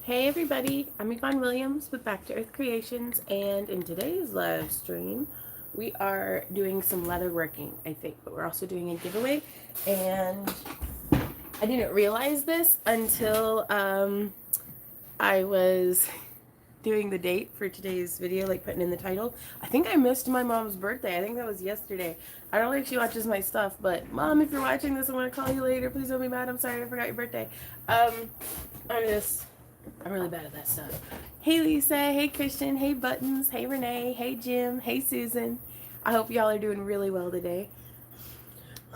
Hey everybody, I'm Yvonne Williams with Back to Earth Creations, and in today's live stream, we are doing some leather working, I think, but we're also doing a giveaway. And I didn't realize this until I was doing the date for today's video, like putting in the title. I think I missed my mom's birthday. I think that was yesterday. I don't think she watches my stuff, but Mom, if you're watching this, I'm gonna call you later. Please don't be mad. I'm sorry I forgot your birthday. I'm really bad at that stuff. Hey Lisa, hey Christian, hey Buttons, hey Renee, hey Jim, hey Susan. I hope y'all are doing really well today.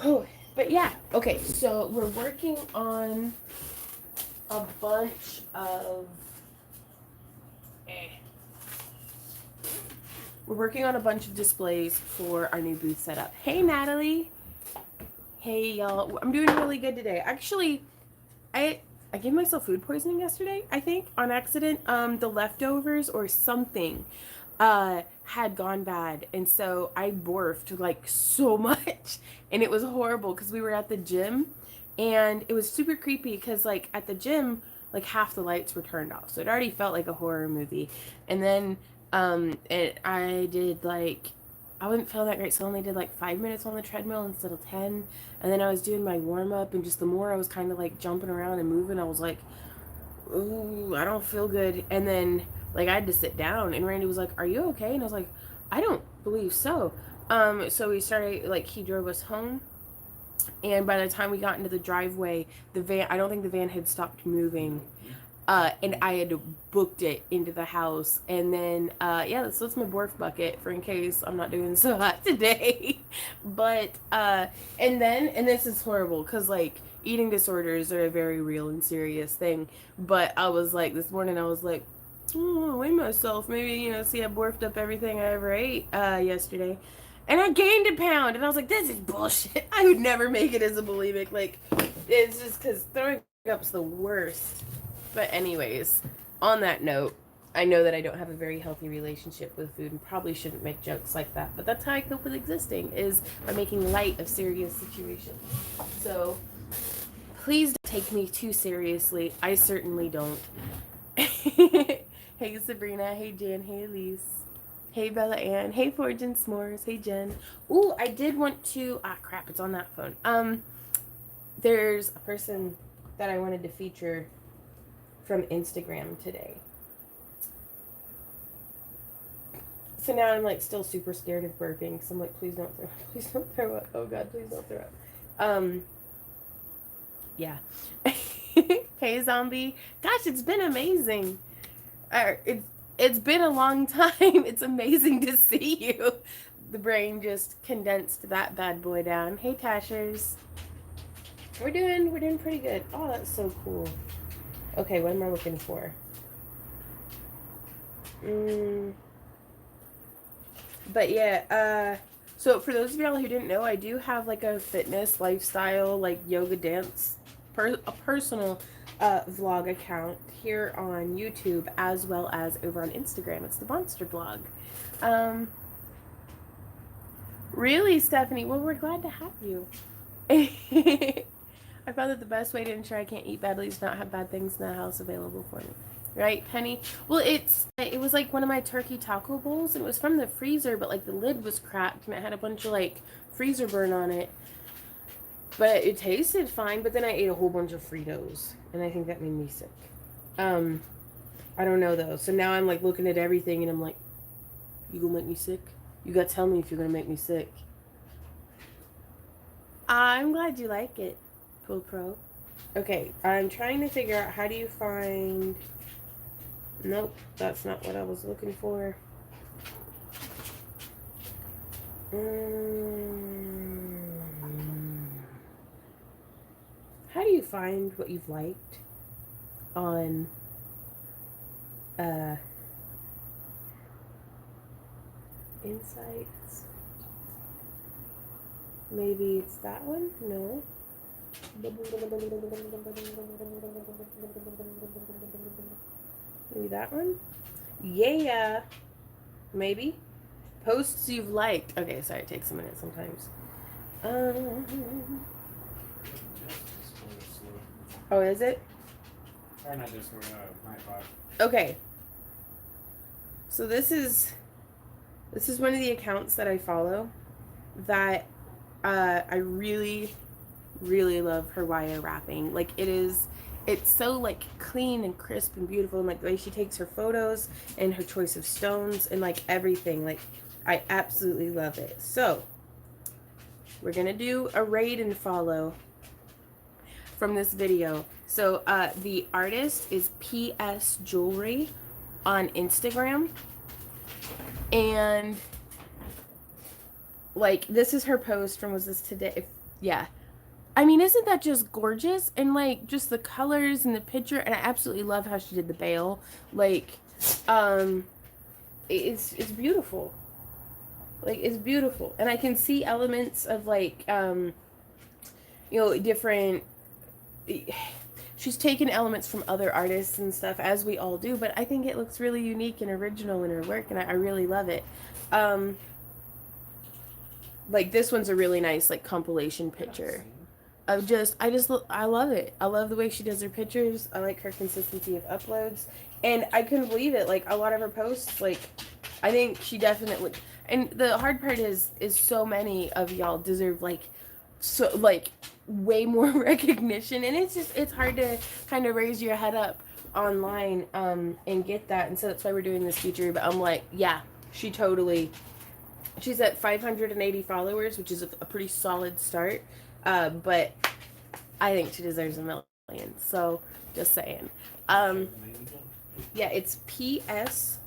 Oh, but yeah, okay, so we're working on a bunch of we're working on a bunch of displays for our new booth setup. Hey Natalie. Hey y'all. I'm doing really good today. Actually, I gave myself food poisoning yesterday, I think, on accident. The leftovers or something had gone bad, and so I borfed like so much, and it was horrible because we were at the gym, and it was super creepy because like at the gym, like half the lights were turned off, so it already felt like a horror movie. And then I did like I wasn't feeling that great, so I only did like 5 minutes on the treadmill instead of 10. And then I was doing my warm up, and just the more I was kind of like jumping around and moving, I was like, ooh, I don't feel good. And then like I had to sit down, and Randy was like, "Are you okay?" And I was like, "I don't believe so." So we started like he drove us home, and by the time we got into the driveway, the van, I don't think the van had stopped moving. And I had booked it into the house. And then, yeah, so that's my borf bucket for in case I'm not doing so hot today. But, and this is horrible because, like, eating disorders are a very real and serious thing. But I was like, this morning, I was like, oh, I weigh myself. Maybe, see, I borfed up everything I ever ate yesterday. And I gained a pound. And I was like, this is bullshit. I would never make it as a bulimic. Like, it's just because throwing up's the worst. But anyways, on that note, I know that I don't have a very healthy relationship with food and probably shouldn't make jokes like that. But that's how I cope with existing, is by making light of serious situations. So please don't take me too seriously. I certainly don't. Hey Sabrina, hey Jan, hey Elise. Hey Bella Ann, hey Fortune S'mores, hey Jen. Ooh, I did want to crap, it's on that phone. There's a person that I wanted to feature from Instagram today. So now I'm like still super scared of burping. So I'm like, please don't throw up. Oh God, please don't throw up. Yeah. Hey zombie. Gosh, it's been amazing. It's been a long time. It's amazing to see you. The brain just condensed that bad boy down. Hey Tashers. We're doing pretty good. Oh, that's so cool. Okay, what am I looking for? But yeah, so for those of y'all who didn't know, I do have like a fitness, lifestyle, like yoga dance, a personal vlog account here on YouTube as well as over on Instagram. It's the Monster Blog. Really, Stephanie? Well, we're glad to have you. I found that the best way to ensure I can't eat badly is not have bad things in the house available for me. Right, Penny? Well, it was like one of my turkey taco bowls, and it was from the freezer, but like the lid was cracked, and it had a bunch of like freezer burn on it. But it tasted fine, but then I ate a whole bunch of Fritos, and I think that made me sick. I don't know though. So now I'm like looking at everything, and I'm like, you gonna make me sick? You gotta tell me if you're gonna make me sick. I'm glad you like it, Pool Pro. Okay, I'm trying to figure out how do you find... Nope, that's not what I was looking for. How do you find what you've liked on Insights? Maybe it's that one? No. Maybe that one? Yeah. Maybe. Posts you've liked. Okay, sorry, it takes a minute sometimes. Oh, is it? Or not Discord, my pod. Okay. So this is one of the accounts that I follow that I really, really love her wire wrapping. Like it's so like clean and crisp and beautiful, and like the way she takes her photos and her choice of stones and like everything. Like I absolutely love it. So we're gonna do a raid and follow from this video. So the artist is PS Jewelry on Instagram, and like this is her post from, was this today? Yeah. I mean, isn't that just gorgeous? And like just the colors and the picture, and I absolutely love how she did the bail. Like it's beautiful. Like it's beautiful. And I can see elements of like different, she's taken elements from other artists and stuff, as we all do, but I think it looks really unique and original in her work, and I really love it. Like this one's a really nice like compilation picture. I love it. I love the way she does her pictures. I like her consistency of uploads, and I couldn't believe it. Like a lot of her posts, like I think she definitely. And the hard part is so many of y'all deserve like way more recognition, and it's hard to kind of raise your head up online and get that, and so that's why we're doing this feature. But I'm like, yeah, she's at 580 followers, which is a pretty solid start. But I think she deserves a million. So just saying. Yeah, it's PS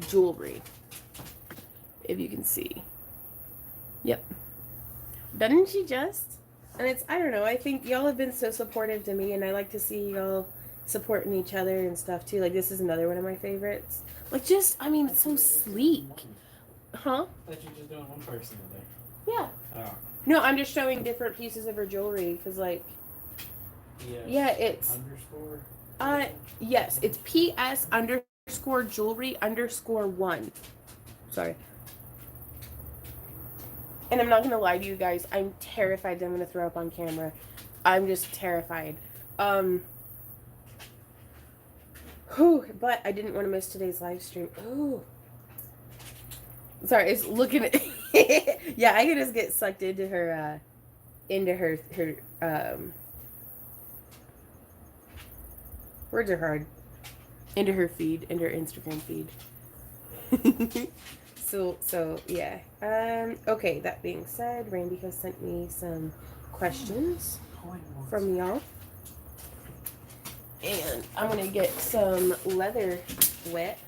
Jewelry, if you can see. Yep. Doesn't she just? And it's, I don't know, I think y'all have been so supportive to me, and I like to see y'all supporting each other and stuff too. Like this is another one of my favorites. Like just, I mean, it's so sleek. Huh? I thought you were just doing one person today. Yeah. Oh. No, I'm just showing different pieces of her jewelry because, like, Yes. yeah, it's underscore. yes, it's PS underscore jewelry underscore 1. Sorry. And I'm not gonna lie to you guys, I'm terrified that I'm gonna throw up on camera. I'm just terrified. But I didn't want to miss today's live stream. Ooh. Sorry, it's looking at yeah, I could just get sucked into her words are hard. Into her feed, into her Instagram feed. so yeah. Okay, that being said, Randy has sent me some questions from y'all. And I'm gonna get some leather wet.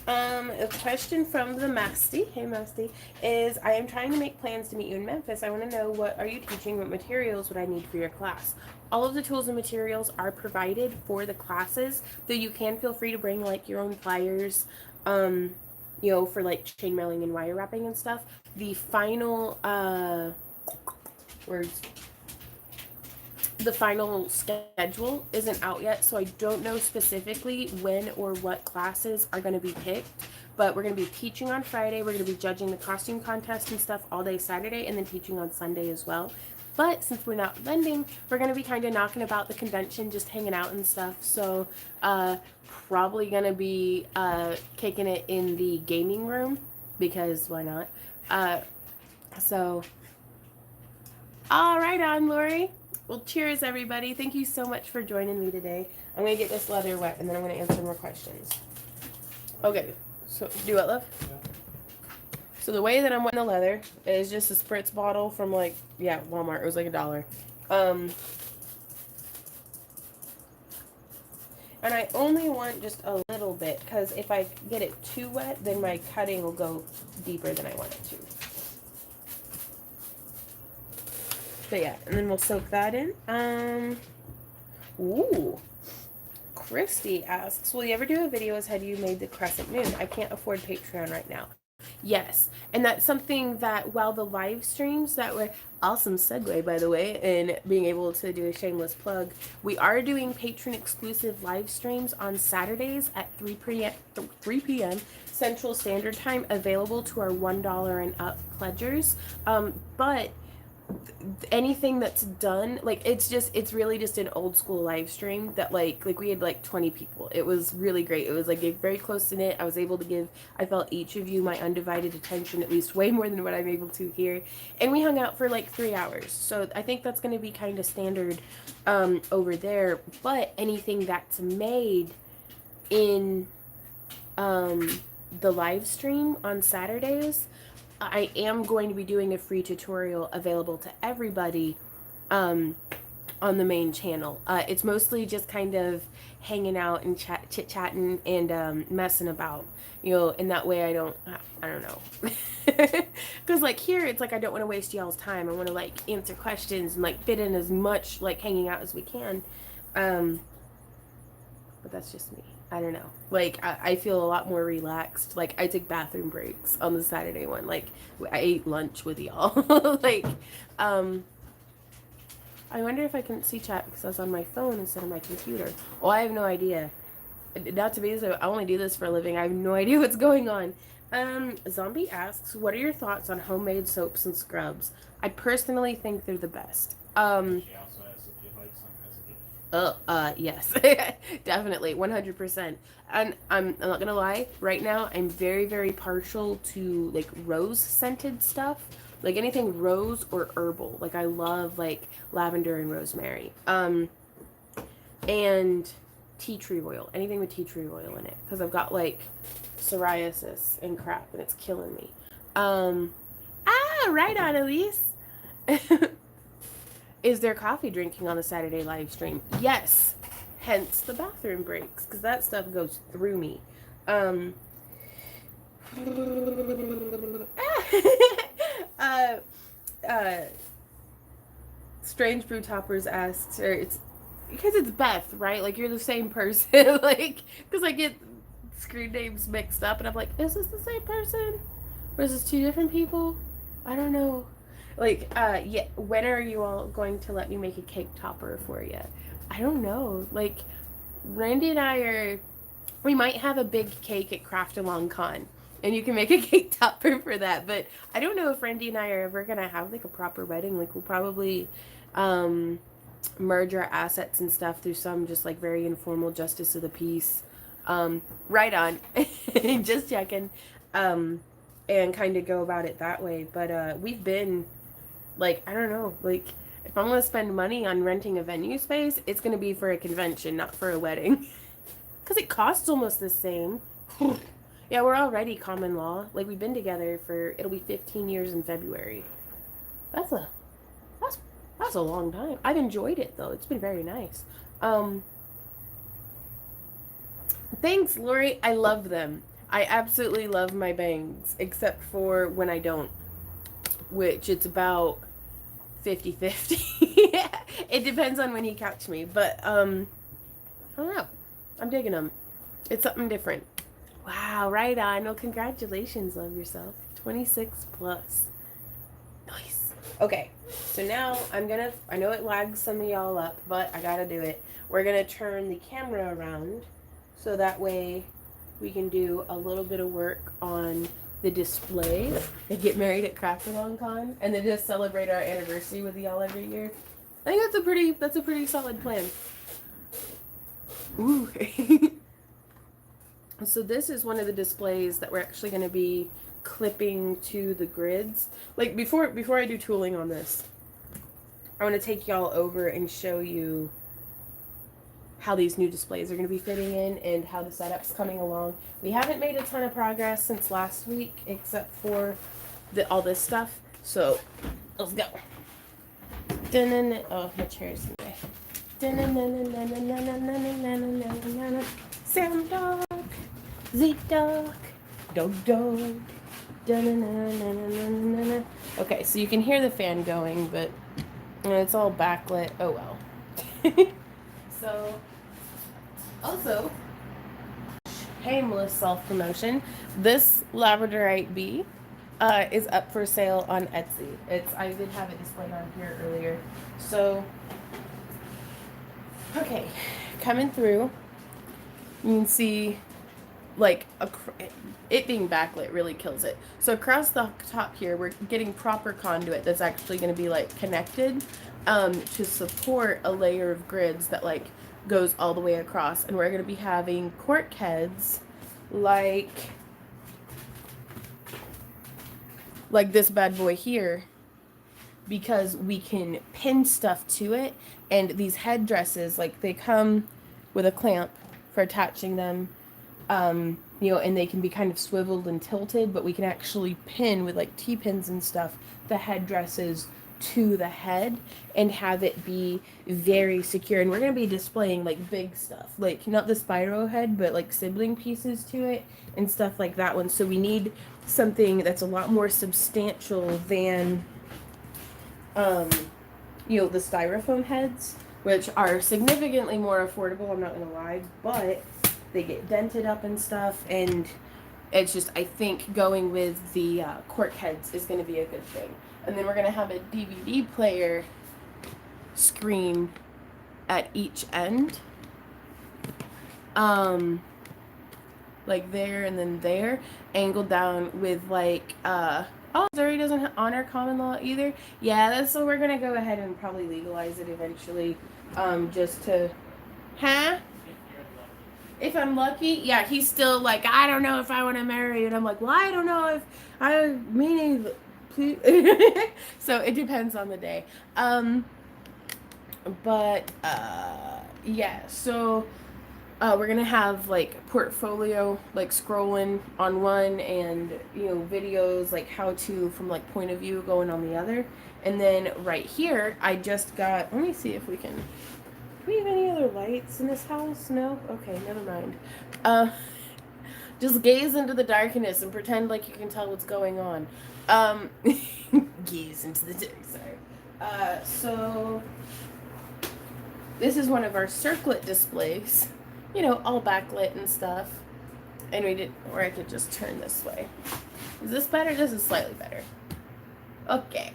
A question from the Masty, hey Masty, is I am trying to make plans to meet you in Memphis. I want to know, what are you teaching? What materials would I need for your class? All of the tools and materials are provided for the classes, though you can feel free to bring like your own pliers, for like chainmailing and wire wrapping and stuff. The final, the final schedule isn't out yet, so I don't know specifically when or what classes are going to be picked, but we're going to be teaching on Friday. We're going to be judging the costume contest and stuff all day Saturday, and then teaching on Sunday as well. But since we're not vending, we're going to be kind of knocking about the convention, just hanging out and stuff. So probably going to be kicking it in the gaming room, because why not? So all right on, Lori. Well, cheers, everybody. Thank you so much for joining me today. I'm going to get this leather wet, and then I'm going to answer more questions. Okay. So, do what, love? Yeah. So, the way that I'm wetting the leather is just a spritz bottle from, like, Walmart. It was like $1. And I only want just a little bit, because if I get it too wet, then my cutting will go deeper than I want it to. But yeah, and then we'll soak that in. Ooh. Christy asks, will you ever do a video as had you made the crescent moon? I can't afford Patreon right now. Yes, and that's something that while the live streams that were awesome segue, by the way, and being able to do a shameless plug, we are doing patron exclusive live streams on Saturdays at 3 p.m. Central Standard Time, available to our $1 and up pledgers. But anything that's done, like it's really just an old school live stream that like we had like 20 people. It was really great. It was like a very close knit. I was able to give, I felt, each of you my undivided attention, at least way more than what I'm able to here. And we hung out for like 3 hours, so I think that's going to be kind of standard over there. But anything that's made in the live stream on Saturdays, I am going to be doing a free tutorial available to everybody on the main channel. It's mostly just kind of hanging out and chit-chatting and messing about, you know, in that way I don't know. Because like here, it's like I don't want to waste y'all's time. I want to like answer questions and like fit in as much like hanging out as we can. But that's just me. I don't know. Like, I feel a lot more relaxed. Like, I take bathroom breaks on the Saturday one. Like, I ate lunch with y'all. Like, I wonder if I can see chat because I was on my phone instead of my computer. Oh, I have no idea. Not to be so, I only do this for a living. I have no idea what's going on. Zombie asks, what are your thoughts on homemade soaps and scrubs? I personally think they're the best. She also asked if you like some as a gift. Yes, definitely, 100%. And I'm not gonna lie, right now I'm very, very partial to like rose scented stuff, like anything rose or herbal. Like I love like lavender and rosemary, and tea tree oil, anything with tea tree oil in it, because I've got like psoriasis and crap, and it's killing me. Right on, Elise. Is there coffee drinking on the Saturday live stream? Yes. Hence the bathroom breaks, because that stuff goes through me. Strange Brew Toppers asked, or it's because it's Beth, right? Like you're the same person, like because I get screen names mixed up, and I'm like, is this the same person, or is this two different people? I don't know. Like, yeah, when are you all going to let me make a cake topper for you? I don't know. Like, Randy and we might have a big cake at Craftroom Con, and you can make a cake topper for that. But I don't know if Randy and I are ever going to have, like, a proper wedding. Like, we'll probably merge our assets and stuff through some just, like, very informal justice of the peace. Right on. Just checking. And kind of go about it that way. But we've been... like, I don't know, like, if I'm going to spend money on renting a venue space, it's going to be for a convention, not for a wedding. Because it costs almost the same. Yeah, we're already common law. Like, we've been together for, it'll be 15 years in February. That's a long time. I've enjoyed it, though. It's been very nice. Thanks, Lori. I love them. I absolutely love my bangs, except for when I don't. Which it's about 50-50. It depends on when you catch me, but I don't know, I'm digging them. It's something different. Wow, right on. Well, congratulations, love yourself. 26 plus. Nice. Okay, so now I know it lags some of y'all up, but I gotta do it. We're gonna turn the camera around so that way we can do a little bit of work on the display. They get married at Craftroom Con, and then just celebrate our anniversary with y'all every year. I think that's a pretty solid plan. Ooh. So this is one of the displays that we're actually going to be clipping to the grids. Like before I do tooling on this, I want to take y'all over and show you how these new displays are going to be fitting in and how the setup's coming along. We haven't made a ton of progress since last week, except for all this stuff. So let's go. Oh, my chair's in the way. Sam dog, Zeke dog, dog. Okay, so you can hear the fan going, but it's all backlit. Oh well. So, also, shameless self-promotion, this Labradorite bee is up for sale on Etsy. I did have it displayed on here earlier. So, okay, coming through, you can see like it being backlit really kills it. So across the top here, we're getting proper conduit that's actually going to be like connected to support a layer of grids that like goes all the way across. And we're going to be having cork heads like this bad boy here, because we can pin stuff to it. And these headdresses, like, they come with a clamp for attaching them, you know, and they can be kind of swiveled and tilted, but we can actually pin with like T-pins and stuff the headdresses to the head and have it be very secure. And we're going to be displaying like big stuff, like not the Spyro head, but like sibling pieces to it and stuff like that one. So we need something that's a lot more substantial than you know, the styrofoam heads, which are significantly more affordable, I'm not gonna lie, but they get dented up and stuff, and it's just, I think going with the cork heads is gonna be a good thing. And then we're gonna have a DVD player screen at each end, like there and then there, angled down with like oh, Missouri doesn't honor common law either. Yeah, that's, so we're gonna go ahead and probably legalize it eventually, just to, huh? If I'm lucky, yeah. He's still like, I don't know if I want to marry you, and I'm like, well, I don't know if I mean, please. So it depends on the day, but yeah. So we're gonna have like portfolio, like scrolling on one, and you know, videos like how to from like point of view going on the other. And then right here, I just got, let me see if we can, do we have any other lights in this house? No? Okay, never mind. Just gaze into the darkness and pretend like you can tell what's going on. Gaze into the dark, sorry. So this is one of our circlet displays. You know, all backlit and stuff. And we did, or I could just turn this way. Is this better? This is slightly better. Okay.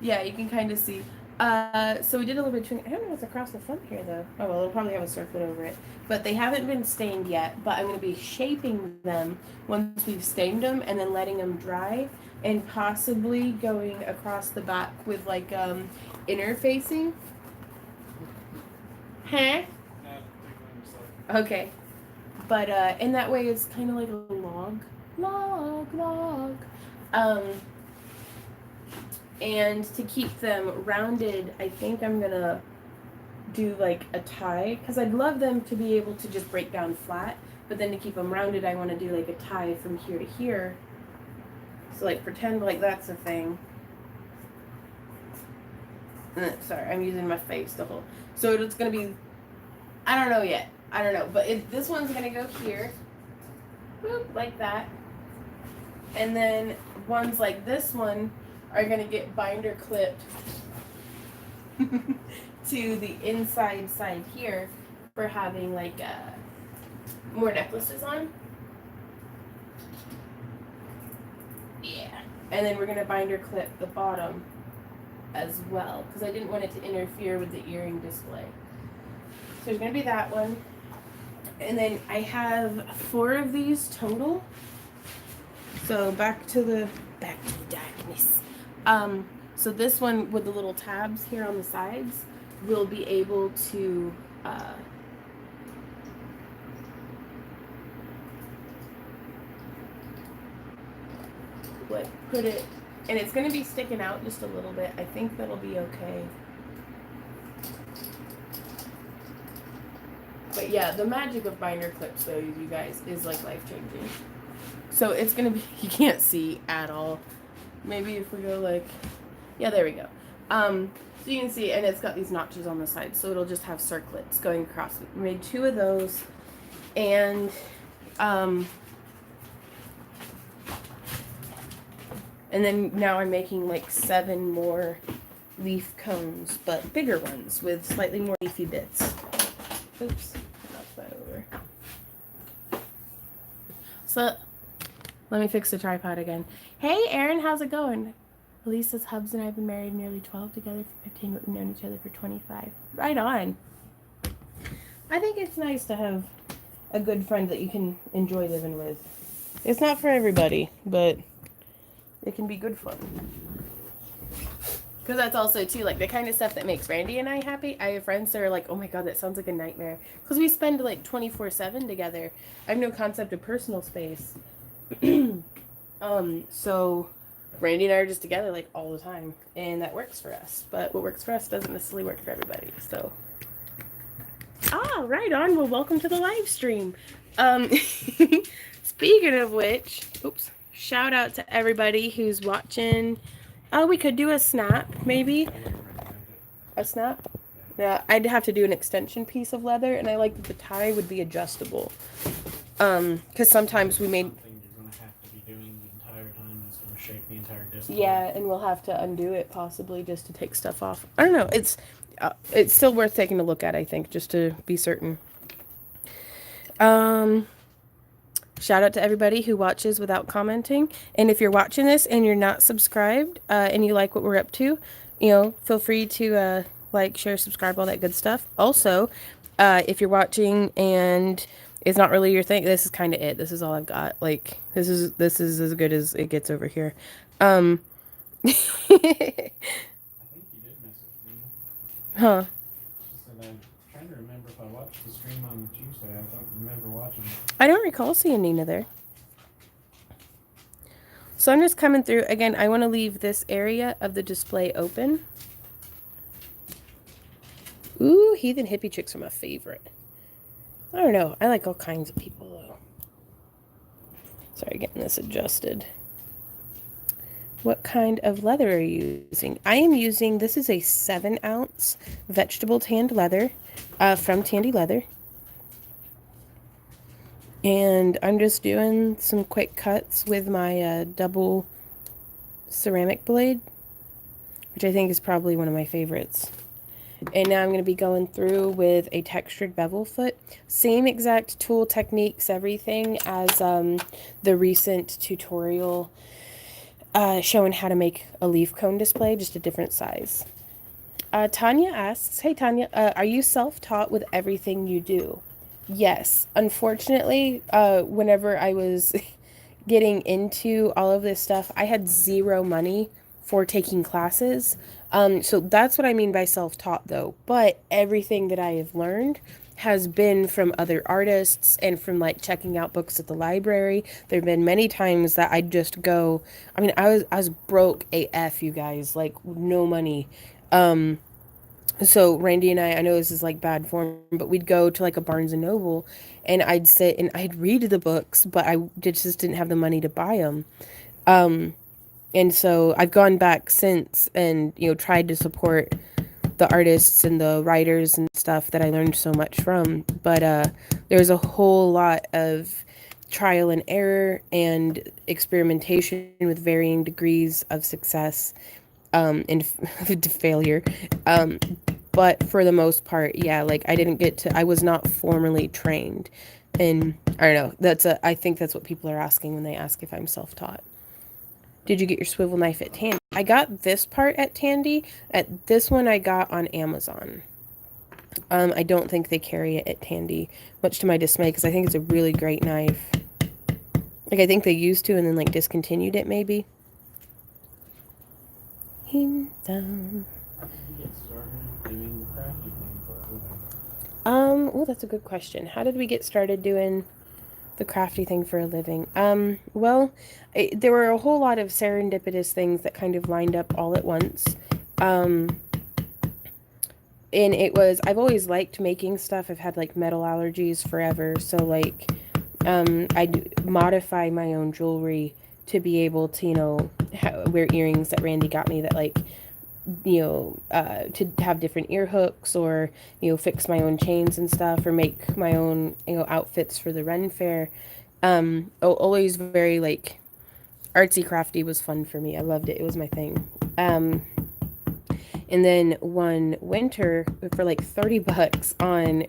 Yeah, you can kind of see. So we did a little bit of trimming. I don't know what's across the front here though. Oh, well, it'll probably have a circlet over it. But they haven't been stained yet, but I'm going to be shaping them once we've stained them and then letting them dry, and possibly going across the back with like interfacing. Huh? Okay. But in that way it's kind of like a log. And to keep them rounded, I think I'm gonna do like a tie, because I'd love them to be able to just break down flat, but then to keep them rounded I want to do like a tie from here to here. So like pretend like that's a thing. Sorry, I'm using my face to hold. So it's gonna be, I don't know yet. I don't know, but this one's gonna go here, boop, like that, and then ones like this one are gonna get binder clipped to the inside side here for having like more necklaces on. Yeah, and then we're gonna binder clip the bottom as well, because I didn't want it to interfere with the earring display. So there's gonna be that one, and then I have 4 of these total. So back to the darkness. So this one with the little tabs here on the sides will be able to put it, and it's going to be sticking out just a little bit. I think that'll be okay. But yeah, the magic of binder clips though, you guys, is like life-changing. So it's going to be, you can't see at all. Maybe if we go like, yeah, there we go. So you can see, and it's got these notches on the side, so it'll just have circlets going across. We made 2 of those, and then now I'm making like 7 more leaf cones, but bigger ones with slightly more leafy bits. Oops, knock that over. So let me fix the tripod again. Hey, Erin, how's it going? Elise says, Hubs and I have been married nearly 12 together for 15, but we've known each other for 25. Right on. I think it's nice to have a good friend that you can enjoy living with. It's not for everybody, but it can be good fun. Because that's also, too, like, the kind of stuff that makes Randy and I happy. I have friends that are like, oh my god, that sounds like a nightmare. Because we spend, like, 24/7 together. I have no concept of personal space. So Randy and I are just together, like, all the time. And that works for us. But what works for us doesn't necessarily work for everybody, so. Ah, right on. Well, welcome to the live stream. Speaking of which, oops, shout out to everybody who's watching. Oh, we could do a snap, maybe. A snap? Yeah, I'd have to do an extension piece of leather, and I like that the tie would be adjustable. Because sometimes we made. Something you're gonna have to be doing the entire time. It's gonna shape the entire disc. Yeah, and we'll have to undo it possibly just to take stuff off. I don't know. It's still worth taking a look at, I think, just to be certain. Shout out to everybody who watches without commenting. And if you're watching this and you're not subscribed, and you like what we're up to, feel free to like, share, subscribe, all that good stuff. Also, if you're watching and it's not really your thing, this is kind of it. This is all I've got. Like, this is as good as it gets over here. I think you did message me. Huh. She said, I'm trying to remember if I watched the stream on Tuesday. I don't remember watching it. I don't recall seeing Nina there. So I'm just coming through. Again, I want to leave this area of the display open. Ooh, heathen hippie chicks are my favorite. I don't know. I like all kinds of people, though. Sorry, getting this adjusted. What kind of leather are you using? I am using, this is a 7-ounce vegetable tanned leather from Tandy Leather. And I'm just doing some quick cuts with my double ceramic blade, which I think is probably one of my favorites. And now I'm going to be going through with a textured bevel foot. Same exact tool techniques, everything as the recent tutorial showing how to make a leaf cone display, just a different size. Tanya asks, hey Tanya, are you self-taught with everything you do? Yes. Unfortunately, whenever I was getting into all of this stuff, I had zero money for taking classes. So that's what I mean by self-taught, though. But everything that I have learned has been from other artists and from, like, checking out books at the library. There have been many times that I'd just go, I mean, I was broke AF, you guys, like, no money. So Randy and I know this is like bad form, but we'd go to like a Barnes and Noble and I'd sit and I'd read the books, but I just didn't have the money to buy them. And so I've gone back since and, tried to support the artists and the writers and stuff that I learned so much from. But there's a whole lot of trial and error and experimentation with varying degrees of success and failure. But for the most part, yeah, like I was not formally trained. And I don't know, I think that's what people are asking when they ask if I'm self-taught. Did you get your swivel knife at Tandy? I got this part at Tandy. At this one I got on Amazon. I don't think they carry it at Tandy, much to my dismay, because I think it's a really great knife. Like, I think they used to and then, like, discontinued it, maybe. Down. How did you get started doing the crafty thing for a living? Well, that's a good question. How did we get started doing the crafty thing for a living? Well, there were a whole lot of serendipitous things that kind of lined up all at once. And I've always liked making stuff. I've had, like, metal allergies forever. So, like, I'd modify my own jewelry to be able to, wear earrings that Randy got me that, like, to have different ear hooks or, fix my own chains and stuff or make my own, outfits for the Ren Fair. Always very, like, artsy crafty was fun for me. I loved it. It was my thing. And then one winter for like $30 on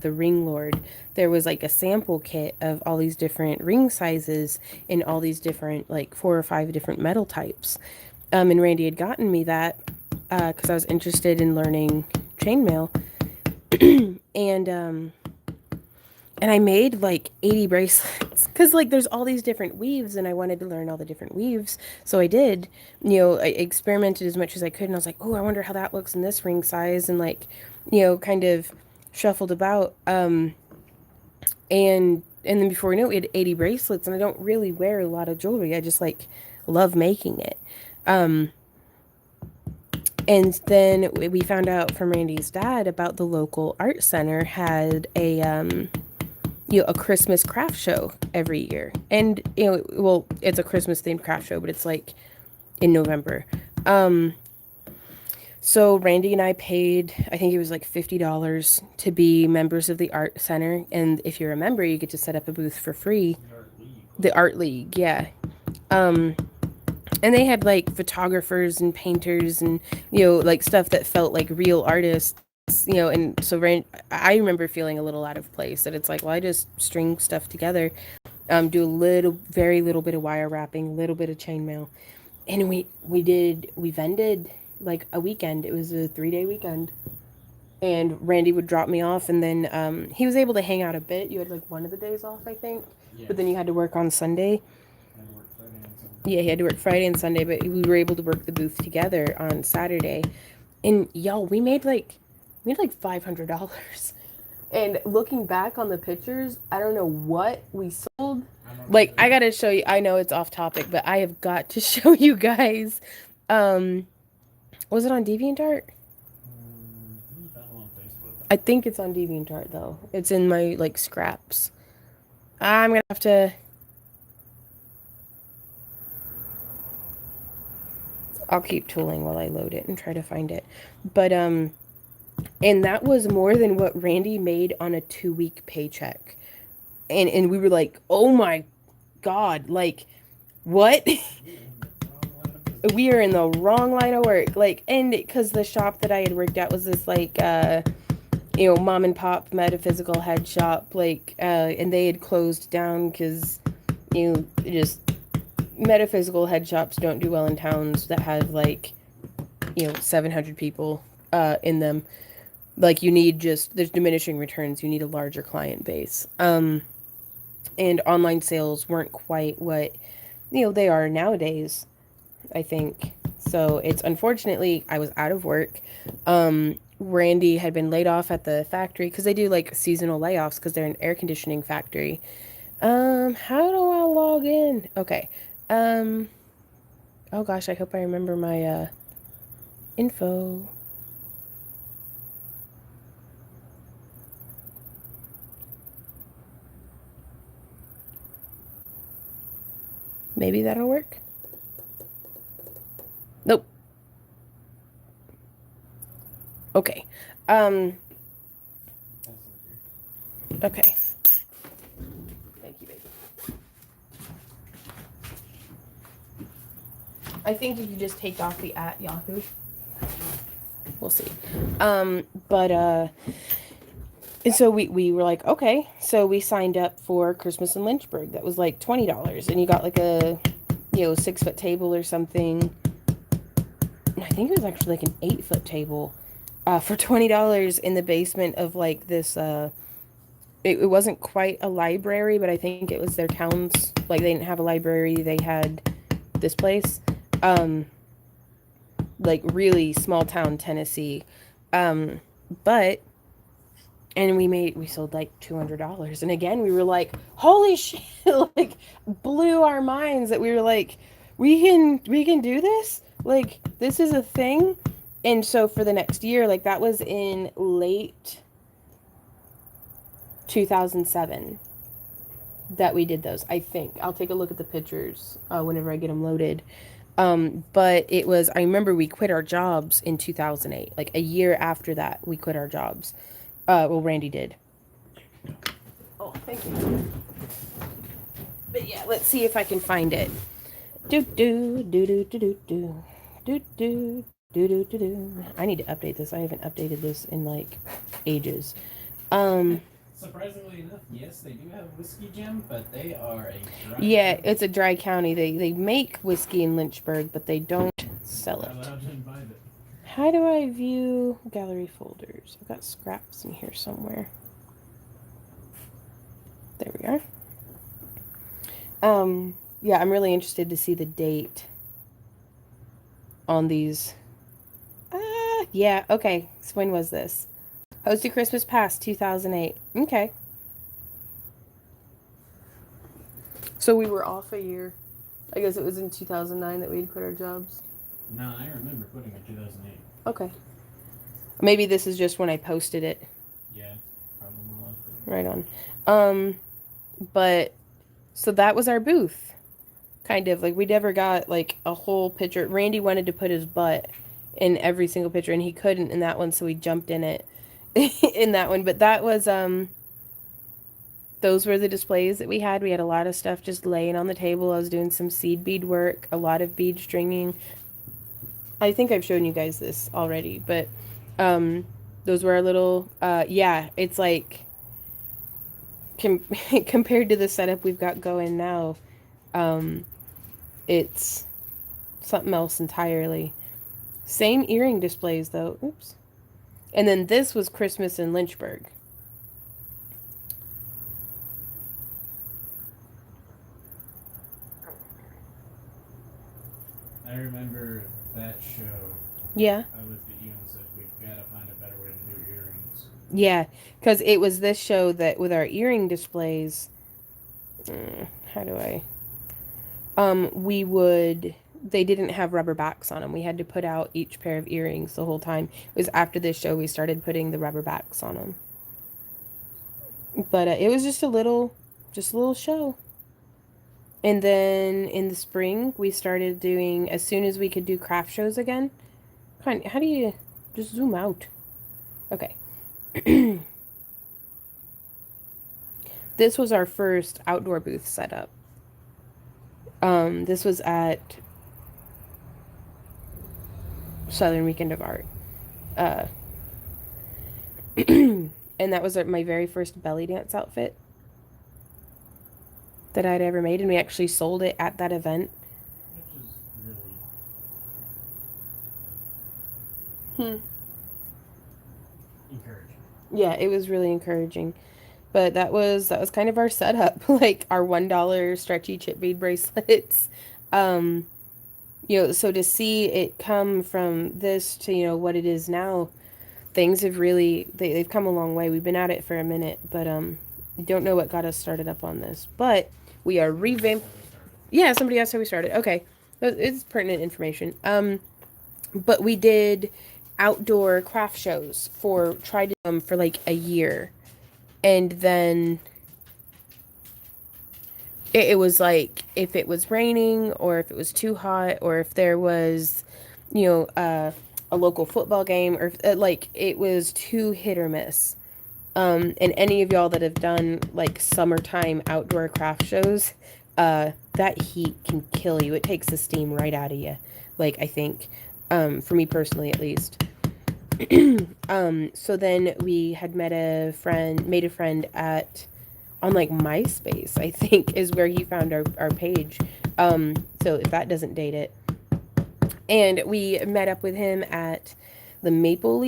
the Ring Lord, there was like a sample kit of all these different ring sizes and all these different, like 4 or 5 different metal types. And Randy had gotten me that because I was interested in learning chainmail. and I made like 80 bracelets because like there's all these different weaves and I wanted to learn all the different weaves. So I did, I experimented as much as I could and I was like, oh, I wonder how that looks in this ring size and like, kind of shuffled about. And then before we know it, we had 80 bracelets and I don't really wear a lot of jewelry. I just like love making it. Um, and then we found out from Randy's dad about the local art center had a Christmas craft show every year. And, well, it's a Christmas themed craft show, but it's like in November. So Randy and I paid, I think it was like $50 to be members of the art center. And if you're a member, you get to set up a booth for free. The art league, yeah. And they had like photographers and painters and, like stuff that felt like real artists. And so I remember feeling a little out of place that it's like, well, I just string stuff together, do very little bit of wire wrapping, little bit of chainmail. And we vended like a weekend. It was a 3-day weekend. And Randy would drop me off and then he was able to hang out a bit. You had like one of the days off, I think. Yeah. But then you had to work on Sunday. Yeah, he had to work Friday and Sunday, but we were able to work the booth together on Saturday. And y'all, we made like $500. And looking back on the pictures, I don't know what we sold. Like, I gotta show you. I know it's off topic, but I have got to show you guys. Was it on DeviantArt? I think it's on DeviantArt though. It's in my like scraps. I'm gonna have to. I'll keep tooling while I load it and try to find it. But and that was more than what Randy made on a 2-week paycheck. And we were like, "Oh my God, like what?" We are in the wrong line of work. Like, and because the shop that I had worked at was this like mom and pop metaphysical head shop, like and they had closed down because just metaphysical head shops don't do well in towns that have like 700 people in them. Like there's diminishing returns. You need a larger client base. And online sales weren't quite what they are nowadays, I think. So it's unfortunately I was out of work. Randy had been laid off at the factory because they do like seasonal layoffs because they're an air conditioning factory. How do I log in? Okay. Oh gosh, I hope I remember my info. Maybe that'll work. Nope. Okay. Okay. Thank you, baby. I think if you just take off the at Yahoo, we'll see. And so we were like, okay. So we signed up for Christmas in Lynchburg. That was like $20, and you got like a 6-foot table or something. I think it was actually like an 8-foot table for $20 in the basement of like this. It wasn't quite a library, but I think it was their town's. Like they didn't have a library. They had this place. Like really small town Tennessee. But. And we sold like $200. And again, we were like, holy shit, like blew our minds that we were like, we can do this. Like, this is a thing. And so for the next year, like that was in late 2007 that we did those, I think. I'll take a look at the pictures whenever I get them loaded. But it was, I remember we quit our jobs in 2008. Like a year after that, we quit our jobs. Well, Randy did. Oh, thank you. But yeah, let's see if I can find it. Do do do do do do do do do do do do do. I need to update this. I haven't updated this in like ages. Surprisingly enough, yes, they do have Whiskey Gem, but they are a dry county. It's a dry county. They make whiskey in Lynchburg, but they don't sell it. They're allowed to invite it. How do I view gallery folders? I've got scraps in here somewhere. There we are. Yeah, I'm really interested to see the date on these. Yeah, okay. So when was this? Hosted Christmas Past 2008. Okay. So we were off a year. I guess it was in 2009 that we'd quit our jobs. No, I remember quitting in 2008. Okay. Maybe this is just when I posted it. Yeah, probably more likely. Right on. But so that was our booth. Kind of like we never got like a whole picture. Randy wanted to put his butt in every single picture and he couldn't in that one, so we jumped in it in that one. But that was those were the displays that we had. We had a lot of stuff just laying on the table. I was doing some seed bead work, a lot of bead stringing. I think I've shown you guys this already, but those were our little yeah, it's like compared to the setup we've got going now, it's something else entirely. Same earring displays though. Oops. And then this was Christmas in Lynchburg. I remember that show. Yeah. I looked at you and said, we've got to find a better way to do earrings. Yeah, because it was this show that with our earring displays, how do I? They didn't have rubber backs on them. We had to put out each pair of earrings the whole time. It was after this show we started putting the rubber backs on them. But it was just a little show. And then in the spring, we started doing, as soon as we could do craft shows again. How do you just zoom out? Okay. This was our first outdoor booth setup. This was at Southern Weekend of Art. And that was my very first belly dance outfit that I'd ever made, and we actually sold it at that event. Which is really encouraging. Yeah, it was really encouraging. But that was kind of our setup, like our $1 stretchy chip bead bracelets. So to see it come from this to, what it is now, things have really, they've come a long way. We've been at it for a minute, but don't know what got us started up on this. But we are revamped. Yeah, somebody asked how we started. Okay. It's pertinent information. But we did outdoor craft shows tried them for like a year. And then it was like if it was raining or if it was too hot or if there was, a local football game or like it was too hit or miss. And any of y'all that have done like summertime outdoor craft shows, that heat can kill you. It takes the steam right out of you. Like I think, for me personally at least. So then we had made a friend on like MySpace, I think is where he found our page. So if that doesn't date it. And we met up with him at the Madison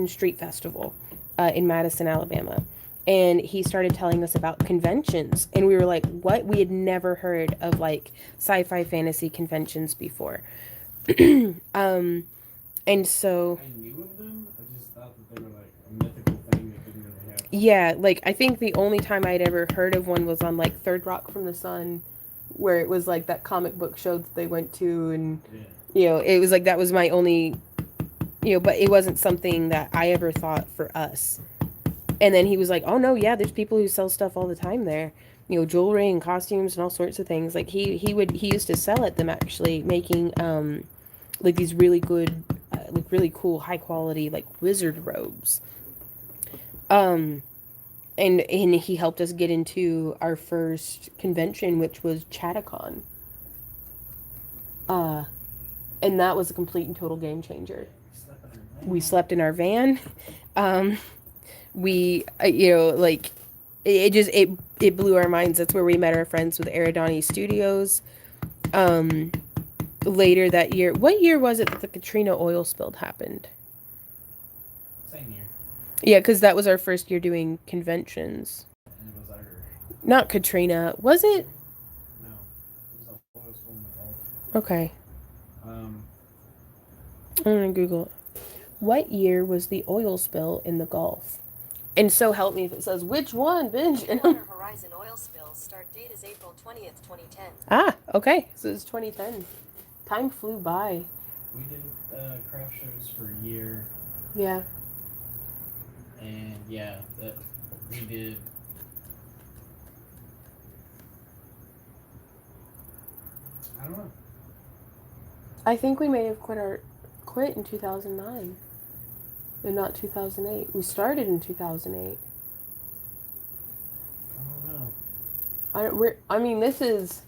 Street Festival, in Madison, Alabama. And he started telling us about conventions. And we were like, what? We had never heard of like sci-fi fantasy conventions before. And so I knew of them. I just thought that they were like a mythical thing that didn't really happen. yeah, like I think the only time I'd ever heard of one was on like Third Rock from the Sun, where it was like that comic book show that they went to, and it was like that was my only, but it wasn't something that I ever thought for us. And then he was like, "Oh no, yeah, there's people who sell stuff all the time there, jewelry and costumes and all sorts of things." Like he used to sell at them actually, making like these really good, like really cool, high quality like wizard robes. And he helped us get into our first convention, which was Chattacon. And that was a complete and total game changer. We slept in our van. We, like, it blew our minds. That's where we met our friends with Aerodani Studios. later that year. What year was it that the Katrina oil spill happened? Same year. Yeah, because that was our first year doing conventions. And it was our. Not Katrina. Was it? No. It was a oil spill in the Gulf. Okay. Um, I'm going to Google it. What year was the oil spill in the Gulf? And so help me if it says, which one, bitch? Deepwater Horizon oil spill start date is April 20th, 2010. Ah, okay. So it's 2010. Time flew by. we did craft shows for a year, Yeah. and yeah, that we did. I don't know. I think we may have quit in 2009. And not 2008. We started in 2008. I don't know. I mean, this is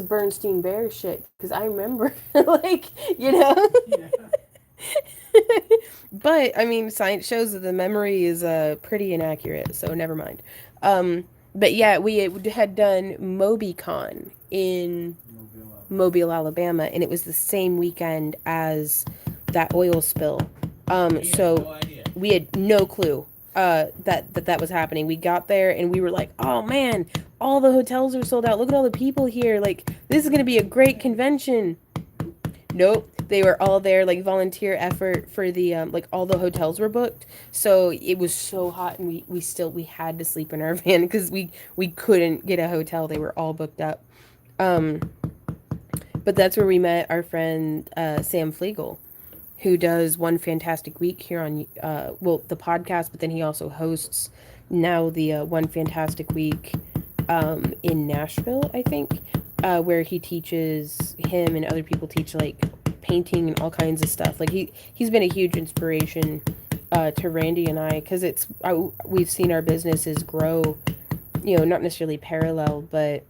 Bernstein Bear shit, because I remember, like, you know. Yeah. But I mean, science shows that the memory is pretty inaccurate, so never mind. But yeah, we had done MobyCon in Mobile, Alabama, and it was the same weekend as that oil spill. So No idea. we had no clue that was happening. We got there and we were like, oh man, all the hotels are sold out. Look at all the people here. Like, this is going to be a great convention. Nope. They were all there, like, volunteer effort for the, like, all the hotels were booked. So it was so hot, and we had to sleep in our van because we couldn't get a hotel. They were all booked up. But that's where we met our friend, Sam Flegel, who does One Fantastic Week here on, the podcast, but then he also hosts now the One Fantastic Week in Nashville, I think, where he teaches, him and other people teach, like, painting and all kinds of stuff. Like, he's been a huge inspiration to Randy and I, because we've seen our businesses grow, not necessarily parallel, but,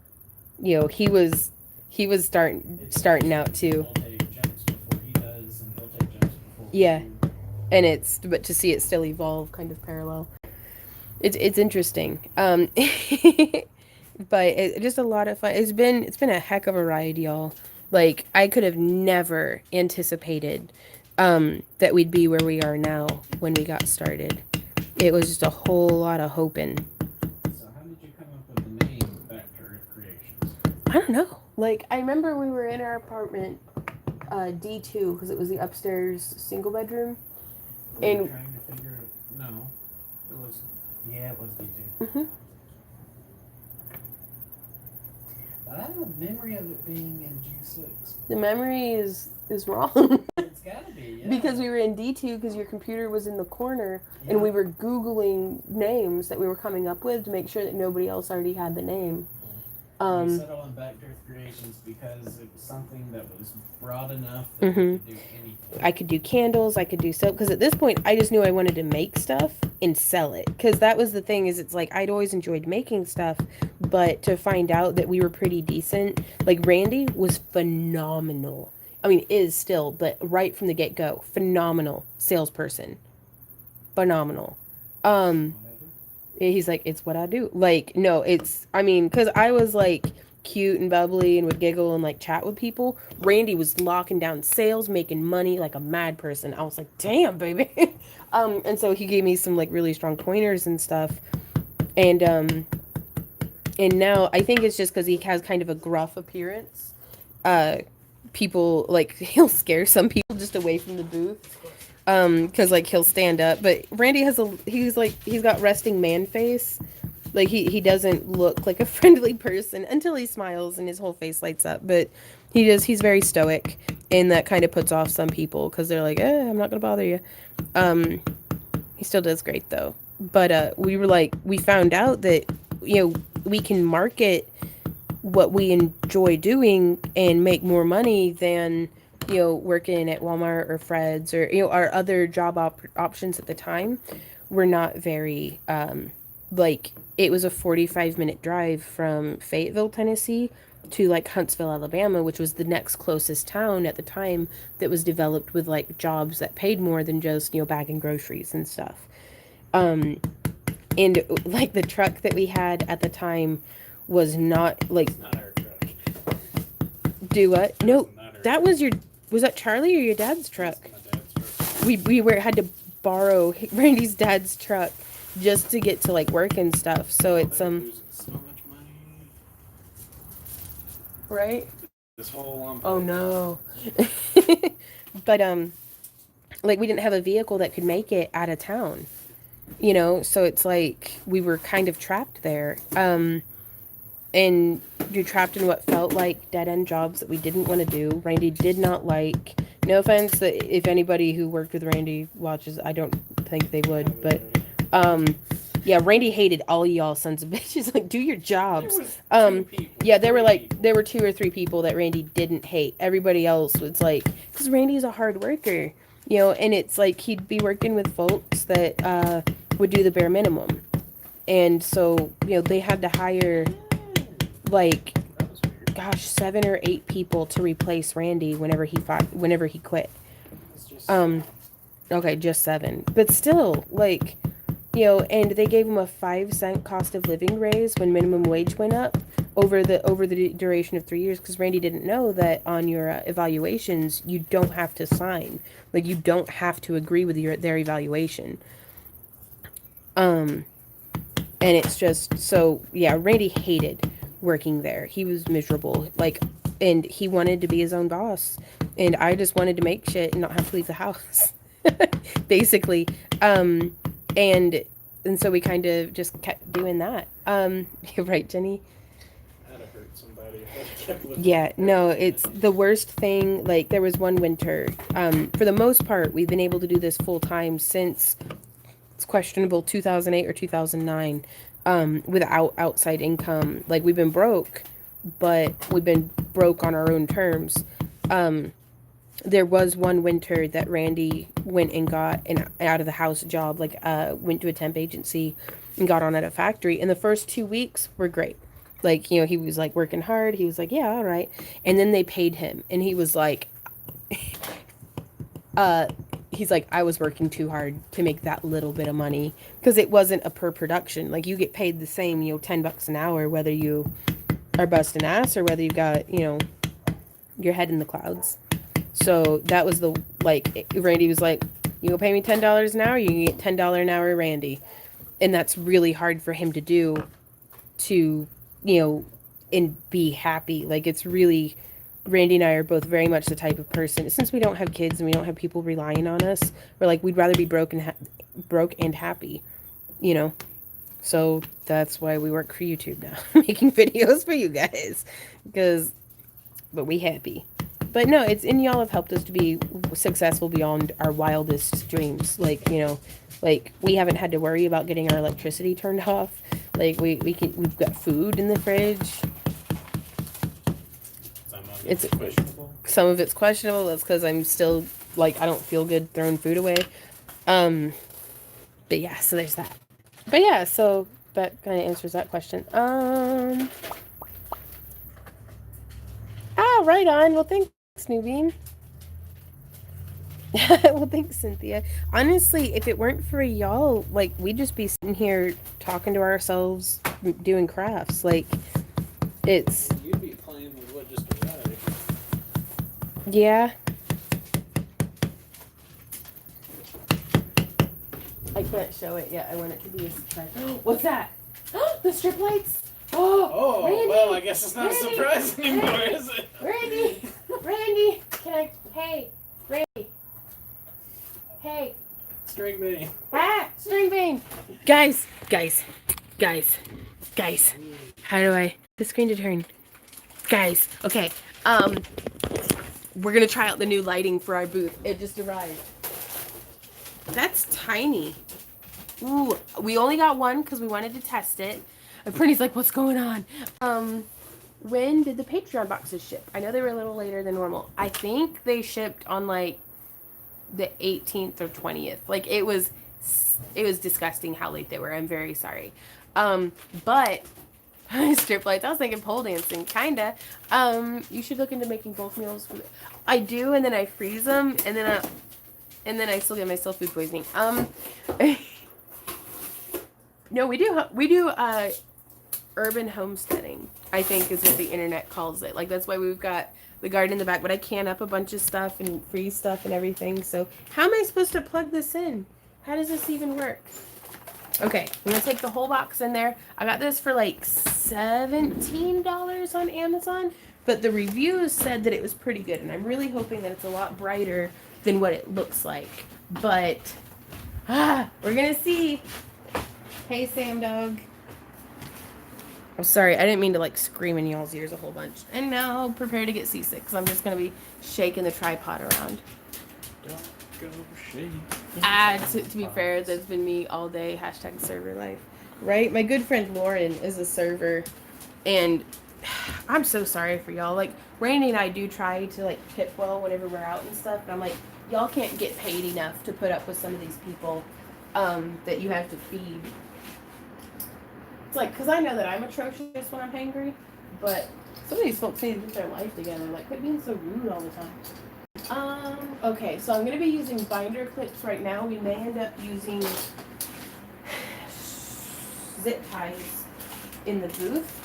he was starting out too. He'll take jumps before he does, and he'll take jumps before Yeah. we do. And but to see it still evolve kind of parallel, it's interesting. But just a lot of fun. It's been a heck of a ride, y'all. Like, I could have never anticipated that we'd be where we are now when we got started. It was just a whole lot of hoping. So how did you come up with the name Back to Earth Creations? I don't know. Like, I remember we were in our apartment, D2, because it was the upstairs single bedroom. Were you And- trying to figure it? No, it was. Yeah, it was D2. Mm-hmm. But I have a memory of it being in G6. The memory is wrong. It's gotta be, yeah. Because we were in D2 because your computer was in the corner, Yeah. and we were Googling names that we were coming up with to make sure that nobody else already had the name. We settled on Back to Earth Creations because it was something that was broad enough that we could do anything. I could do candles, I could do soap, because at this point I just knew I wanted to make stuff and sell it, because that was the thing, is it's like I'd always enjoyed making stuff, but to find out that we were pretty decent, like Randy was phenomenal. I mean, is still, but right from the get-go, phenomenal salesperson. Phenomenal. He's like, it's what I do. Like, no, because I was like cute and bubbly and would giggle and like chat with people. Randy was locking down sales, making money like a mad person. I was like, damn, baby. And so he gave me some like really strong pointers and stuff. And now I think it's just because he has kind of a gruff appearance. People, like, he'll scare some people just away from the booth. Because like he'll stand up, but Randy he's got resting man face. Like he doesn't look like a friendly person until he smiles and his whole face lights up. But he's very stoic, and that kind of puts off some people because they're like, I'm not gonna bother you. He still does great though. But we found out that we can market what we enjoy doing and make more money than working at Walmart or Fred's or, our other job options at the time were not very, it was a 45-minute drive from Fayetteville, Tennessee to, like, Huntsville, Alabama, which was the next closest town at the time that was developed with, like, jobs that paid more than just, bagging groceries and stuff. And, like, the truck that we had at the time was not, like... It's not our truck. Do what? No, Doesn't matter. that was was that Charlie or your dad's truck? That's my dad's truck. We had to borrow Randy's dad's truck just to get to like work and stuff. So it's They're losing so much money. right. This whole Oh no. But like we didn't have a vehicle that could make it out of town. You know, so it's like we were kind of trapped there. And you're trapped in what felt like dead-end jobs that we didn't want to do. Randy did not like. No offense that if anybody who worked with Randy watches, I don't think they would, but yeah, Randy hated all y'all sons of bitches. Like, do your jobs. Yeah, there were 2 or 3 people that Randy didn't hate. Everybody else was like, because Randy's a hard worker, you know, and it's like he'd be working with folks that would do the bare minimum, and so you know they had to hire like, gosh, 7 or 8 people to replace Randy whenever he quit. Okay, just 7, but still, like, you know, and they gave him a 5-cent cost of living raise when minimum wage went up over the duration of 3 years, because Randy didn't know that on your evaluations you don't have to sign, like you don't have to agree with their evaluation. And it's just so yeah, Randy hated working there. He was miserable, like, and he wanted to be his own boss, and I just wanted to make shit and not have to leave the house. Basically. And so we kind of just kept doing that. You're right, Jenny. I had to hurt somebody if I kept looking. Yeah, no, it's the worst thing. Like, there was one winter, for the most part we've been able to do this full time since it's questionable 2008 or 2009, without outside income. Like, we've been broke, but we've been broke on our own terms. There was one winter that Randy went and got an out of the house job, like went to a temp agency and got on at a factory. And the first 2 weeks were great. Like, you know, he was like working hard. He was like, yeah, all right. And then they paid him, and he was like, he's like, I was working too hard to make that little bit of money, because it wasn't a per production. Like, you get paid the same, you know, $10 an hour, whether you are busting ass or whether you got, you know, your head in the clouds. So that was Randy was like, you gonna pay me $10 an hour, you can get $10 an hour, Randy. And that's really hard for him to do, to, you know, and be happy. Like, it's really, Randy and I are both very much the type of person, since we don't have kids and we don't have people relying on us, we're like, we'd rather be broke and happy, you know. So that's why we work for YouTube now, making videos for you guys, but we happy. But no, and y'all have helped us to be successful beyond our wildest dreams. Like, you know, like, we haven't had to worry about getting our electricity turned off. Like, we've got food in the fridge. It's questionable. Some of it's questionable. That's because I'm still, like, I don't feel good throwing food away. But yeah, so there's that. But yeah, so that kind of answers that question. Right on. Well, thanks, Newbean. Well, thanks, Cynthia. Honestly, if it weren't for y'all, like, we'd just be sitting here talking to ourselves, doing crafts. Like, it's... You'd be playing with what just arrived. Yeah. I can't show it yet. I want it to be a surprise. What's that? The strip lights? Oh, Randy, well, I guess it's not Randy, a surprise anymore, is it? Randy, hey, Randy. Hey. String bean. String bean. Guys. How do I... The screen to turn. Guys, okay. We're gonna try out the new lighting for our booth. It just arrived. That's tiny. Ooh, we only got one because we wanted to test it. And Brittany's like, what's going on? When did the Patreon boxes ship? I know they were a little later than normal. I think they shipped on like the 18th or 20th. Like, it was disgusting how late they were. I'm very sorry. But strip lights, I was thinking pole dancing, kinda. You should look into making bulk meals. I do, and then I freeze them, and then I still get myself food poisoning. No, we do urban homesteading, I think is what the internet calls it. Like, that's why we've got the garden in the back, but I can up a bunch of stuff and freeze stuff and everything. So how am I supposed to plug this in? How does this even work? Okay, I'm gonna take the whole box in there. I got this for like $17 on Amazon, but the reviews said that it was pretty good, and I'm really hoping that it's a lot brighter than what it looks like. But we're gonna see. Hey, Sam Dog. I'm sorry, I didn't mean to like scream in y'all's ears a whole bunch. And now prepare to get seasick, because I'm just gonna be shaking the tripod around. Don't go shake. To be fair, that's been me all day. # server life. Right? My good friend Lauren is a server, and I'm so sorry for y'all. Like, Randy and I do try to like tip well whenever we're out and stuff, but I'm like, y'all can't get paid enough to put up with some of these people that you have to feed. It's like, because I know that I'm atrocious when I'm hangry, but some of these folks need to get their life together. Like, quit being so rude all the time. Okay, so I'm going to be using binder clips right now. We may end up using zip ties in the booth.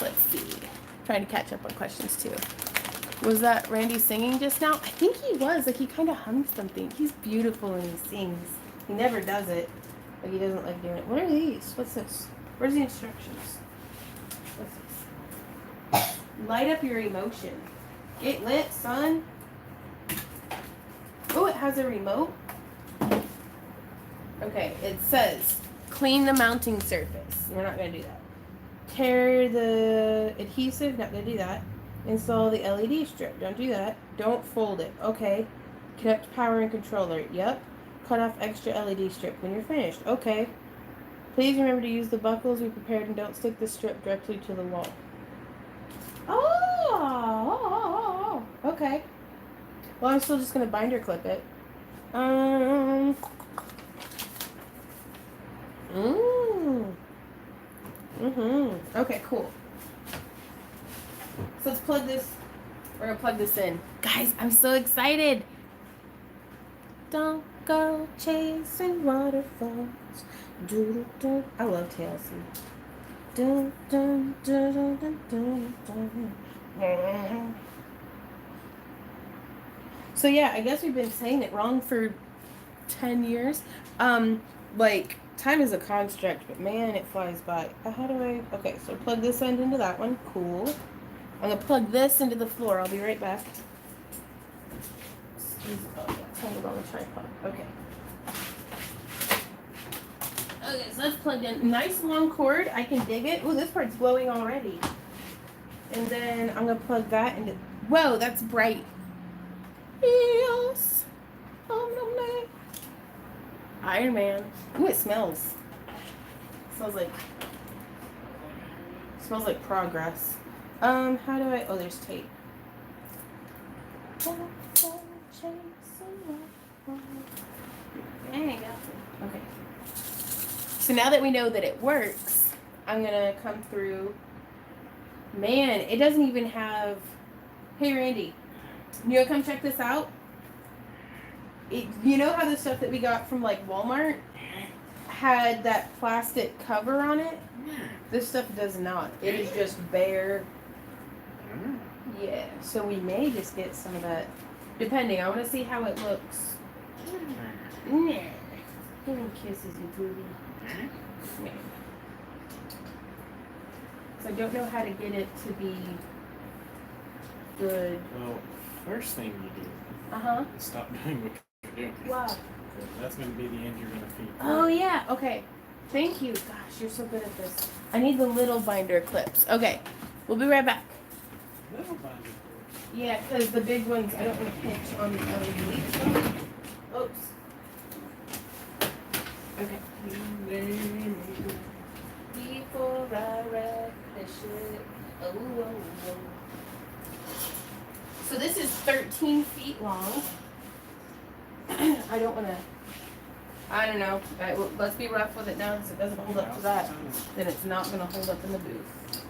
Let's see. Trying to catch up on questions too. Was that Randy singing just now? I think he was. Like, he kind of hummed something. He's beautiful when he sings. He never does it. Like, he doesn't like doing it. What are these? What's this? Where's the instructions? What's this? Light up your emotion. Get lit, son. Oh, it has a remote. Okay, it says clean the mounting surface. We're not going to do that. Tear the adhesive. Not going to do that. Install the LED strip. Don't do that. Don't fold it. Okay. Connect power and controller. Yep. Cut off extra LED strip when you're finished. Okay. Please remember to use the buckles we prepared and don't stick the strip directly to the wall. Oh, okay. Well, I'm still just gonna binder clip it. Okay, cool. So let's plug this. We're gonna plug this in, guys. I'm so excited. Don't go chasing waterfalls. Do do. I love TLC. Dun, dun, dun, dun, dun, dun, dun. So yeah, I guess we've been saying it wrong for 10 years. Like, time is a construct, but man, it flies by. How do I... Okay, so plug this end into that one. Cool. I'm going to plug this into the floor. I'll be right back. Excuse me. Oh, yeah, turn it on the tripod. Okay. Okay, so that's plugged in. Nice long cord. I can dig it. Ooh, this part's glowing already. And then I'm going to plug that into... Whoa, that's bright. Yes. Oh, no, Iron Man. Ooh, it smells. Smells like progress. How do I... Oh, there's tape. There you go. Okay. So now that we know that it works, I'm going to come through. Man, it doesn't even have... Hey, Randy. You want to come check this out? You know how the stuff that we got from, like, Walmart had that plastic cover on it? This stuff does not. It is just bare. Yeah, so we may just get some of that. Depending. I want to see how it looks. Give me kisses, you booby. So I don't know how to get it to be good. Well, first thing you do is stop doing what you're doing. Wow. That's going to be the end you're going to feed. Oh, yeah. Okay. Thank you. Gosh, you're so good at this. I need the little binder clips. Okay. We'll be right back. Little binder clips? Yeah, because the big ones, I don't want to pinch on the LED. Oops. Okay. Before I wreck the ship. Oh. So this is 13 feet long. I don't want to... I don't know. Right, well, let's be rough with it now because it doesn't hold up to that. Then it's not going to hold up in the booth.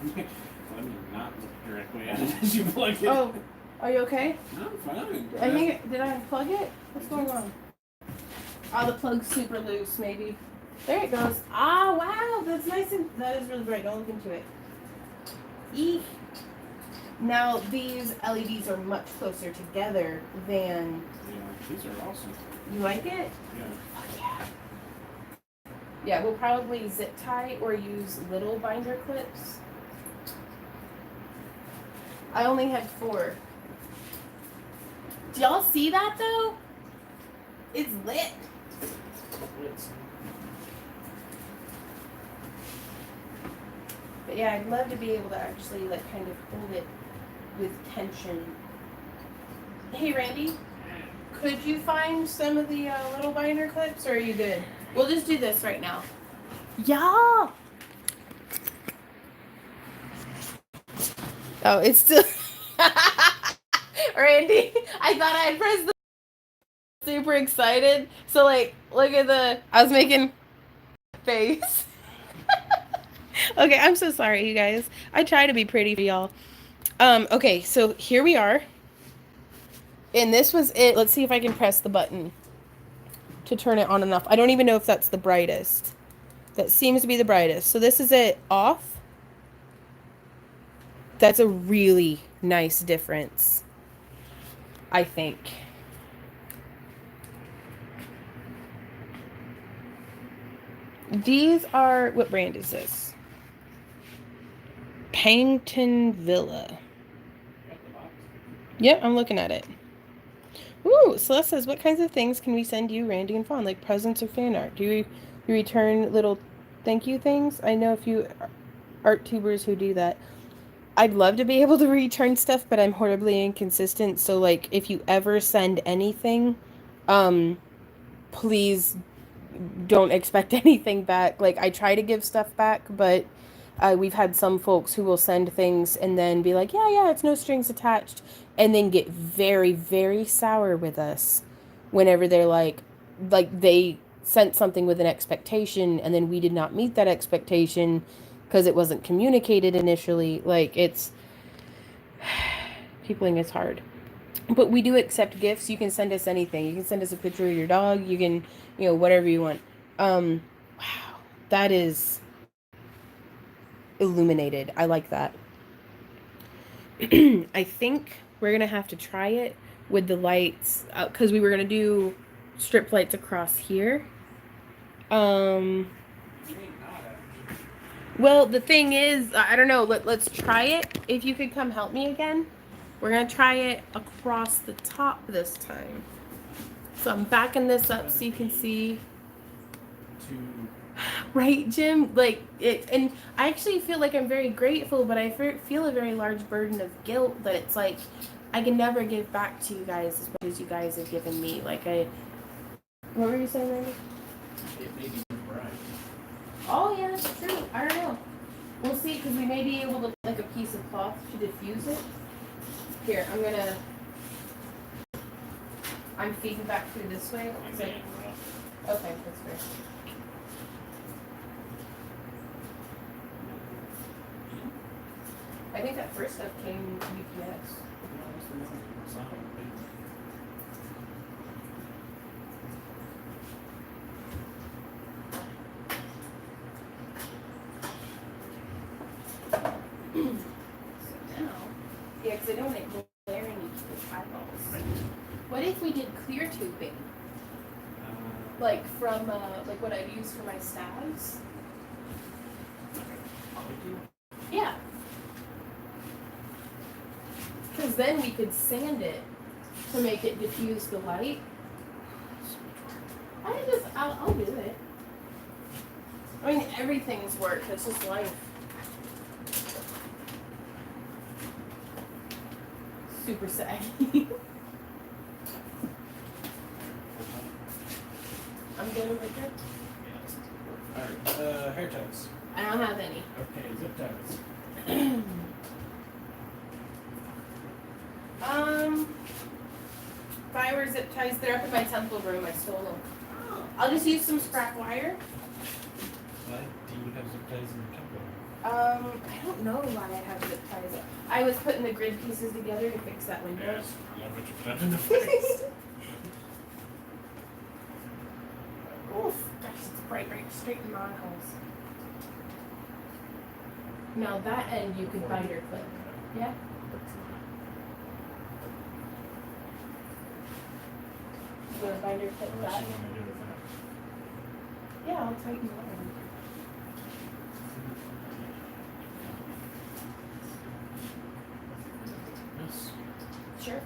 Let me not look directly at it as you plug it. Oh, are you okay? I'm fine. I think, did I unplug it? What's going on? Oh, the plug's super loose, maybe. There it goes. Ah, wow, that's nice and that is really bright. Don't look into it. Eek. Now these LEDs are much closer together than. Yeah, these are awesome. You like it? Yeah. Oh, yeah. Yeah, we'll probably zip tie or use little binder clips. I only had 4. Do y'all see that though? It's lit. It's, But yeah, I'd love to be able to actually like kind of hold it with tension. Hey Randy, could you find some of the little binder clips or are you good? We'll just do this right now. Yeah. Oh, it's still Randy, I thought I had pressed the super excited. So like look at I was making face. Okay, I'm so sorry you guys. I try to be pretty for y'all. Okay, so here we are. And this was it. Let's see if I can press the button to turn it on and off. I don't even know if that's the brightest. That seems to be the brightest. So this is it off. That's a really nice difference, I think. These are, what brand is this? Pangton Villa. Yep, I'm looking at it. Ooh, Celeste says, what kinds of things can we send you, Randy and Fawn, like presents or fan art? Do you return little thank you things? I know a few art tubers who do that. I'd love to be able to return stuff, but I'm horribly inconsistent. So, like, if you ever send anything, please don't expect anything back. Like, I try to give stuff back, but we've had some folks who will send things and then be like, yeah, it's no strings attached, and then get very, very sour with us whenever they're like they sent something with an expectation and then we did not meet that expectation because it wasn't communicated initially. Like, it's peopling is hard. But we do accept gifts. You can send us anything. You can send us a picture of your dog. You can, whatever you want. Wow. That is illuminated. I like that. I think we're going to have to try it with the lights because we were going to do strip lights across here. Well, the thing is, I don't know. Let's try it. If you could come help me again. We're going to try it across the top this time. So I'm backing this up so you can see. Right, Jim? Like, and I actually feel like I'm very grateful, but I feel a very large burden of guilt that it's like, I can never give back to you guys as much as you guys have given me. Like, what were you saying, Randy? It may be bright. Oh, yeah, that's true. I don't know. We'll see, because we may be able to, like, a piece of cloth to diffuse it. Here, I'm feeding back through this way. Okay, that's fair. I think that first stuff came UPS. Yeah, because I don't want it glaring into the eyeballs. What if we did clear tubing? Like from, like what I've used for my stabs? Yeah. Because then we could sand it to make it diffuse the light. I'll do it. I mean, everything's work. It's just life. Super saggy. I'm good over here. Alright, hair ties. I don't have any. Okay, zip ties. If I were zip ties, they're up in my temple room. I stole them. I'll just use some scrap wire. Why do you have zip ties in your temple? I don't know why I have zip ties. I was putting the grid pieces together to fix that window. Yes, I love what you've done in the face. Oof, gosh, it's bright right straight straighten my house. Now that end you could binder clip. Yeah? You want to binder clip Unless that? you want to do with that. Yeah, I'll tighten that one. Yes. Sure.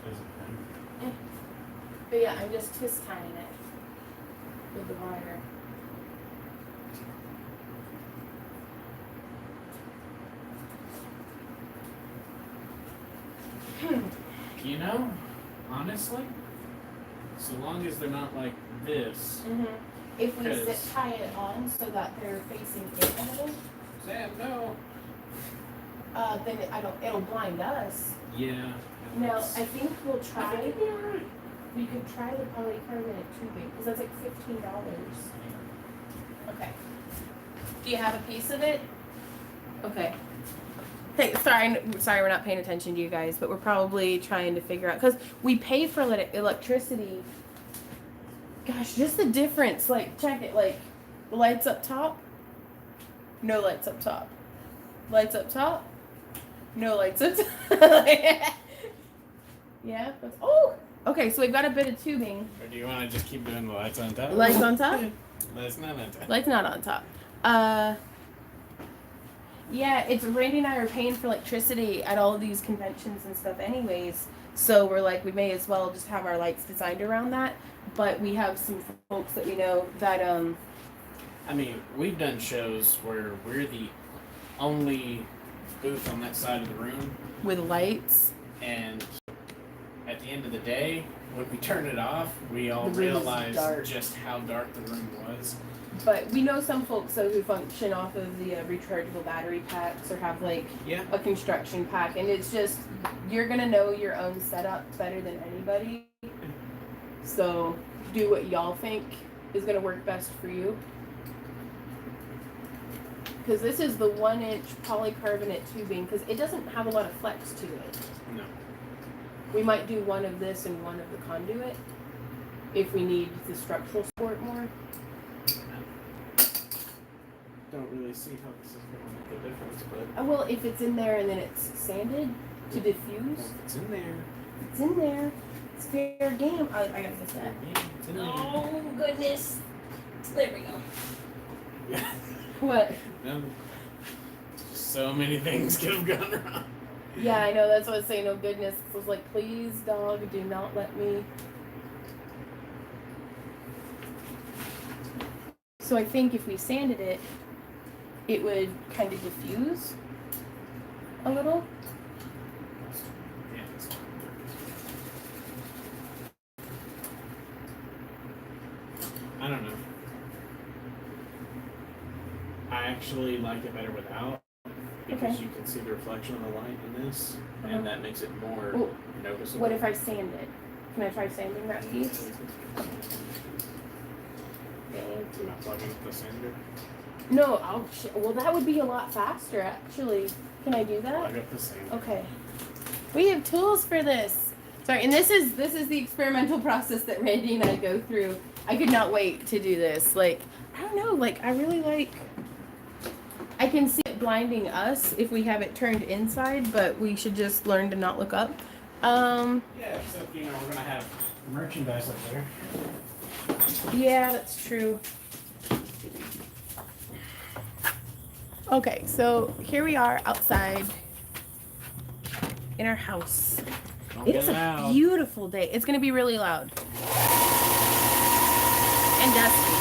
There's a pen. But yeah, I'm just twist tying it with the wire. You know, honestly, so long as they're not like this. If we zip Because- tie it on so that they're facing in a little, Sam, no. then it'll blind us. Yeah. No, that's- I think we'll I try. think it'd be alright. We could try the polycarbonate tubing because that's like $15. Okay. Do you have a piece of it? Okay. Hey, sorry, we're not paying attention to you guys, but we're probably trying to figure out because we pay for electricity. Gosh, just the difference. Like, check it. Like, lights up top. No lights up top. Lights up top. No lights up top. Yeah. Oh. Okay, so we've got a bit of tubing. Or do you want to just keep doing the lights on top? Lights on top. Lights not on top. Lights not on top. Yeah, it's Randy and I are paying for electricity at all of these conventions and stuff anyways. So we're like, we may as well just have our lights designed around that. But we have some folks that we know that I mean, we've done shows where we're the only booth on that side of the room, with lights. and at the end of the day, when we turn it off, we all The room is realize dark. just how dark the room was. But we know some folks though who function off of the rechargeable battery packs or have like Yeah. a construction pack, and it's just you're gonna know your own setup better than anybody. So do what y'all think is gonna work best for you. Because this is the 1-inch polycarbonate tubing, because it doesn't have a lot of flex to it. No. We might do one of this and one of the conduit if we need the structural support more. Don't really see how this is going to make a difference, but Well, if it's in there and then it's sanded to diffuse, well, it's in there. it's in there. It's fair game. I gotta fix that. Yeah, it's in there. Oh goodness! There we go. Yeah. What? No. So many things could have gone wrong. Yeah, I know. That's what I was saying. Oh goodness! I was like, please, dog, do not let me. So I think if we sanded it, it would kind of diffuse a little. Yeah, it's fine. I don't know. I actually like it better without, because Okay. you can see the reflection of the light in this, Uh-huh. and that makes it more Well, noticeable. What if I sand it? Can I try sanding that piece? Thank you. Not plugging up the sander. No, well, that would be a lot faster, actually. Can I do that? Plug up the sander. Okay. We have tools for this. Sorry, and this is the experimental process that Randy and I go through. I could not wait to do this. Like, I don't know, like I really like I can see it blinding us if we have it turned inside, but we should just learn to not look up. Yeah, except, you know, we're going to have merchandise up there. Yeah, that's true. Okay, so here we are outside in our house. Don't It's get a loud. beautiful day. It's gonna be really loud and dusty.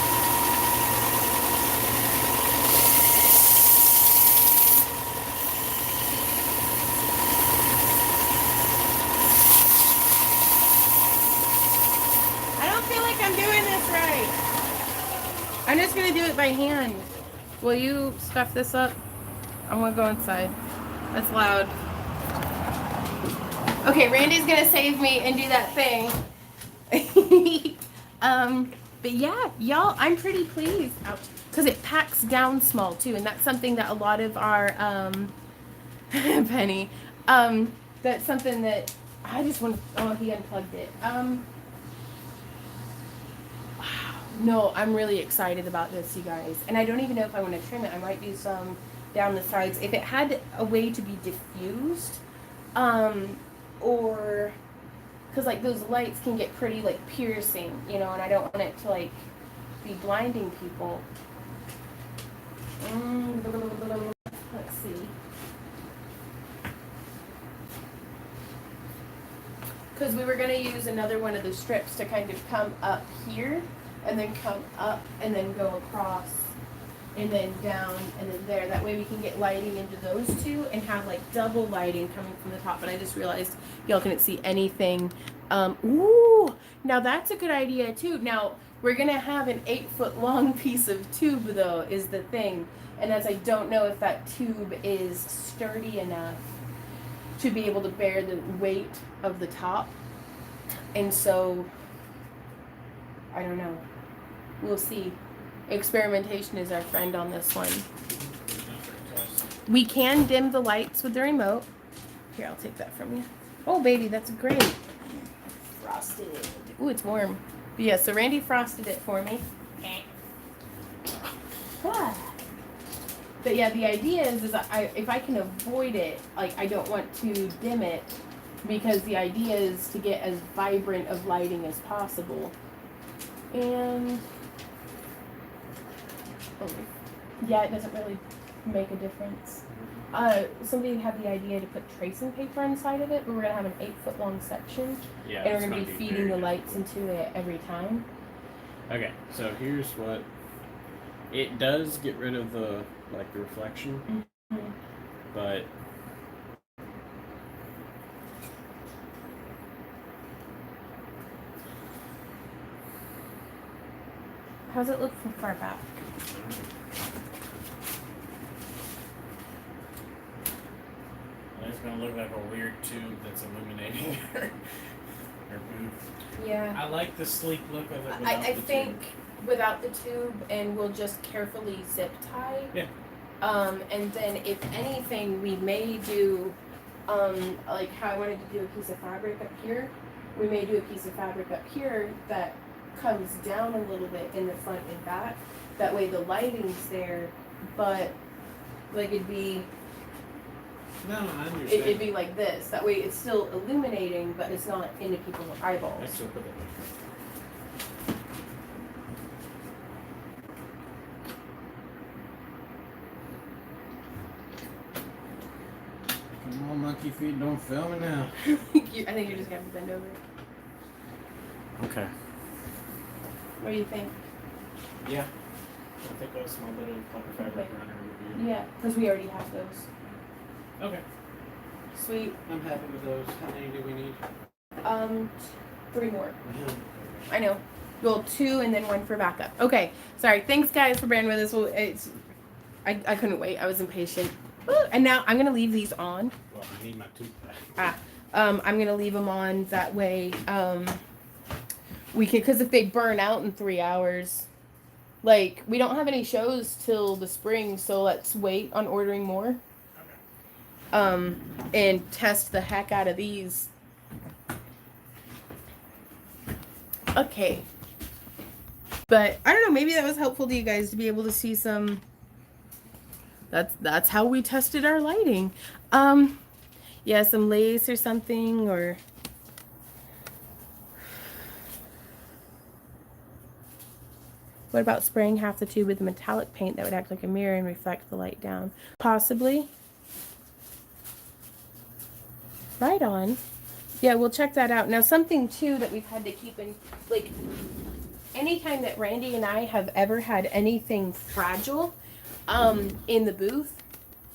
I don't feel like I'm doing this right. I'm just gonna do it by hand. Will you stuff this up? I'm gonna go inside. That's loud. Okay, Randy's gonna save me and do that thing. But yeah, y'all, I'm pretty pleased. Ouch. Because it packs down small too, and that's something that a lot of our Penny, that's something that I just want to. Oh, he unplugged it. Wow. No, I'm really excited about this, you guys. And I don't even know if I want to trim it. I might do some down the sides. If it had a way to be diffused, or because like those lights can get pretty like piercing, you know, and I don't want it to like be blinding people. Let's see. Because we were going to use another one of the strips to kind of come up here and then come up and then go across and then down and then there. That way we can get lighting into those two and have like double lighting coming from the top. But I just realized y'all couldn't see anything. Ooh, now that's a good idea too. Now we're going to have an 8-foot long piece of tube though, is the thing. And as I don't know if that tube is sturdy enough to be able to bear the weight of the top. And so, I don't know. We'll see. Experimentation is our friend on this one. We can dim the lights with the remote. Here, I'll take that from you. Oh, baby, that's great. Frosted. Ooh, it's warm. But yeah, so Randy frosted it for me. Ah. But yeah, the idea is if I can avoid it, like I don't want to dim it, because the idea is to get as vibrant of lighting as possible. And yeah, it doesn't really make a difference. Somebody had the idea to put tracing paper inside of it, but we're gonna have an 8-foot long section, Yeah, and we're it's gonna be feeding the very lights into it every time. good. Okay, so here's what it does: get rid of the reflection, Mm-hmm. but How's it look from far back? it's gonna look like a weird tube that's illuminating her booth. Yeah. I like the sleek look of it. I think without the tube, and we'll just carefully zip tie. Yeah. And then if anything, we may do, like how I wanted to do a piece of fabric up here. We may do a piece of fabric up here that comes down a little bit in the front and back. That way the lighting's there, but like it'd be No, I understand. it'd be like this. That way it's still illuminating, but it's not into people's eyeballs. Let's look at it. Come on, monkey feet, don't fail me now. I think you're just gonna have to bend over. Okay. What do you think? Yeah. I think a small bit of like fabric runner would be. Yeah, because we already have those. Okay. Sweet. I'm happy with those. How many do we need? 3 more. I know. Well, 2 and then 1 for backup. Okay. Sorry. Thanks, guys, for bearing with us. Well, I couldn't wait. I was impatient. Woo! And now I'm gonna leave these on. Well, I need my toothbrush. I'm gonna leave them on that way. We can, because if they burn out in 3 hours, like we don't have any shows till the spring, so let's wait on ordering more. And test the heck out of these. Okay. But I don't know, maybe that was helpful to you guys to be able to see some. That's how we tested our lighting. Yeah, some lace or something, or what about spraying half the tube with metallic paint that would act like a mirror and reflect the light down? Possibly. Right on. Yeah, we'll check that out. Now, something too that we've had to keep in, like, anytime that Randy and I have ever had anything fragile in the booth,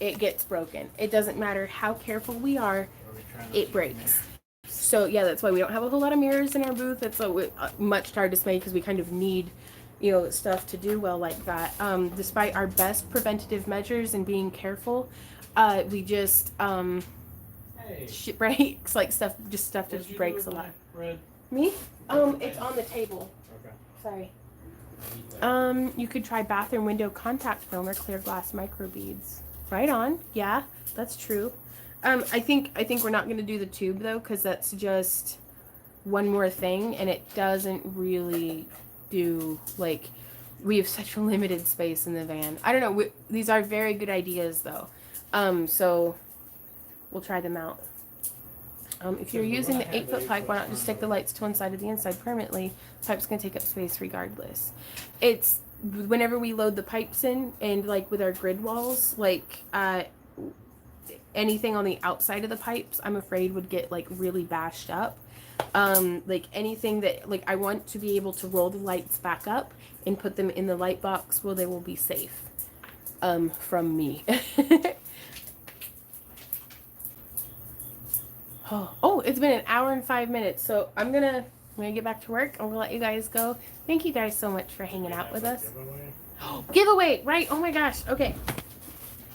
it gets broken. It doesn't matter how careful we are, it breaks. So yeah, that's why we don't have a whole lot of mirrors in our booth. It's much to our dismay because we kind of need, you know, stuff to do well like that. Despite our best preventative measures and being careful, we just shit breaks, like stuff just breaks a lot. Me? It's on the table. Okay. Sorry. You could try bathroom window contact film or clear glass microbeads. Right on. Yeah, that's true. I think we're not gonna do the tube though, because that's just one more thing, and it doesn't really do, like, we have such a limited space in the van. I don't know. These are very good ideas, though. So we'll try them out. If you're using the 8-foot pipe, why not just stick the lights to one side of the inside permanently? The pipe's gonna take up space regardless. It's whenever we load the pipes in, and like with our grid walls, like anything on the outside of the pipes, I'm afraid would get like really bashed up. Like anything that, like, I want to be able to roll the lights back up and put them in the light box where they will be safe from me. Oh, it's been an hour and 5 minutes, so I'm gonna get back to work. I'm gonna let you guys go. Thank you guys so much for hanging out with us. Giveaway, right? Oh my gosh. Okay.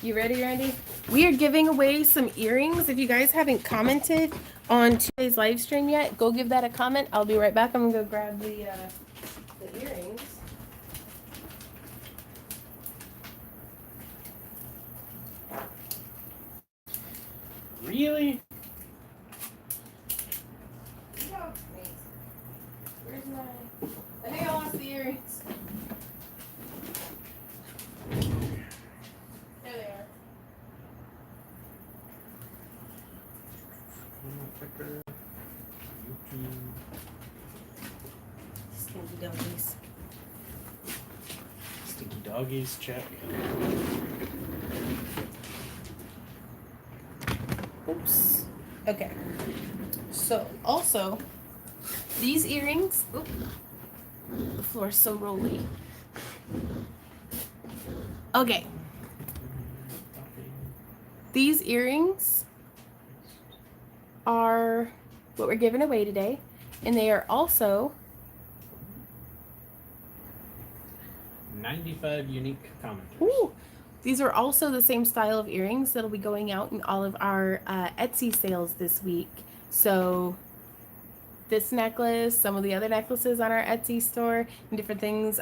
You ready, Randy? We are giving away some earrings. If you guys haven't commented on today's live stream yet, go give that a comment. I'll be right back. I'm gonna go grab the earrings. Really? Where's my... I think I lost the earrings. There they are. Stinky doggies. Stinky doggies, check. Oops. Okay. So, also, these earrings... Oop, the floor's so rolly. Okay. These earrings are what we're giving away today. And they are also... 95 unique commenters. Ooh, these are also the same style of earrings that'll be going out in all of our Etsy sales this week. So this necklace, some of the other necklaces on our Etsy store, and different things.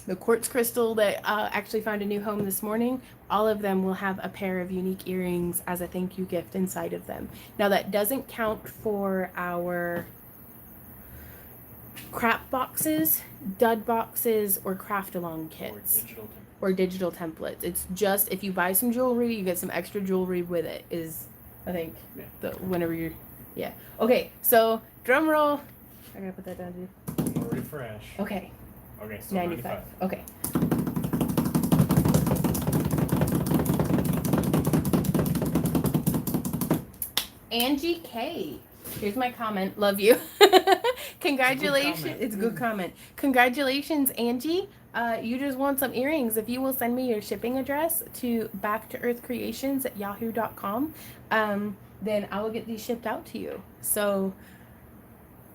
The quartz crystal that actually found a new home this morning, all of them will have a pair of unique earrings as a thank you gift inside of them. Now that doesn't count for our crap boxes, dud boxes, or craft along kits. Or digital templates. It's just if you buy some jewelry, you get some extra jewelry with it. Is, I think, the whenever you're, yeah. Okay, so drum roll. I gotta put that down too. Refresh. Okay. Okay, so 95. Okay. Angie K. Here's my comment. Love you. Congratulations. It's a good comment. Congratulations, Angie. You just won some earrings. If you will send me your shipping address to backtoearthcreations@yahoo.com, then I will get these shipped out to you. So,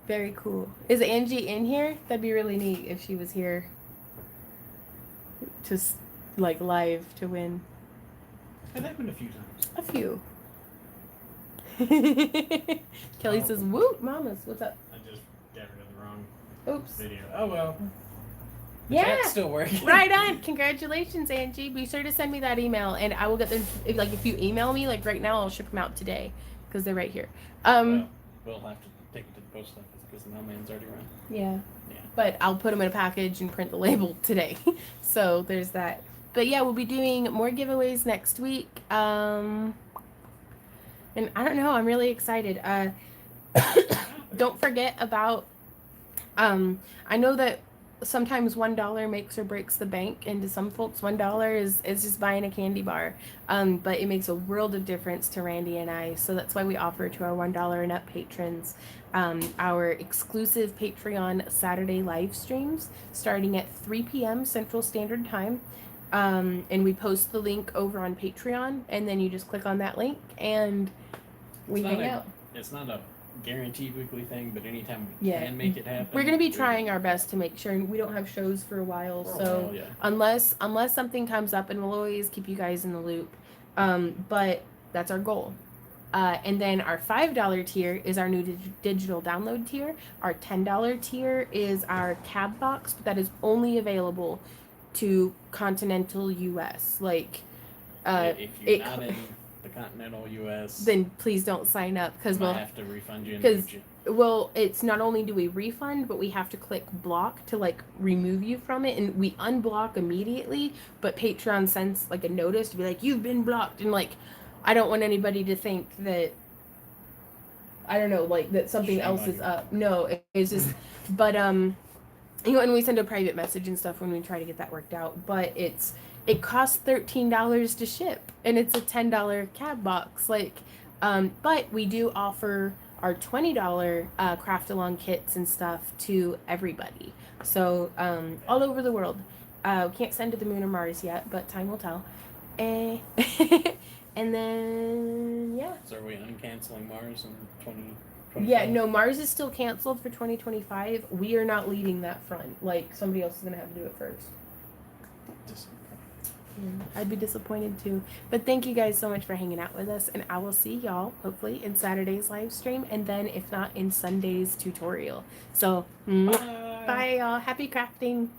very cool. Is Angie in here? That'd be really neat if she was here. Just like live to win. It's happened a few times. A few. Kelly says, "Woot, mamas, what's up?" I just got rid of the wrong Oops. video. Oh well. The Yeah. chat's still working. Right on. Congratulations, Angie. Be sure to send me that email, and I will get them. If you email me, like right now, I'll ship them out today because they're right here. Well, we'll have to take it to the post office because the mailman's already run. Yeah. Yeah. But I'll put them in a package and print the label today. So there's that. But yeah, we'll be doing more giveaways next week. And I don't know, I'm really excited. Don't forget about, I know that sometimes $1 makes or breaks the bank, and to some folks $1 is just buying a candy bar. But it makes a world of difference to Randy and I, so that's why we offer to our $1 and up patrons our exclusive Patreon Saturday live streams starting at 3 p.m. Central Standard Time. And we post the link over on Patreon, and then you just click on that link and we hang out. It's not a guaranteed weekly thing, but anytime we can make it happen. We're going to be trying our best to make sure, and we don't have shows for a while, so unless something comes up, and we'll always keep you guys in the loop. But that's our goal. And then our $5 tier is our new digital download tier. Our $10 tier is our cab box, but that is only available to continental U.S. Like, if you're not in the continental U.S., then please don't sign up because we'll we'll have to refund you and 'cause- mute you. well, it's not only do we refund, but we have to click block to like remove you from it, and we unblock immediately. But Patreon sends like a notice to be like, you've been blocked, and like, I don't want anybody to think that, I don't know, like that something Shame else on is you. up. No, it's just, but you know, and we send a private message and stuff when we try to get that worked out. But it costs $13 to ship, and it's a $10 cab box. Like, but we do offer our $20 craft along kits and stuff to everybody. So all over the world. Can't send to the moon or Mars yet, but time will tell. And then yeah. So are we uncanceling Mars in 2025? Yeah, no, Mars is still canceled for 2025. We are not leading that front. Like, somebody else is going to have to do it first. I'd be disappointed too. But thank you guys so much for hanging out with us. And I will see y'all, hopefully, in Saturday's live stream. And then, if not, in Sunday's tutorial. So, bye y'all. Happy crafting.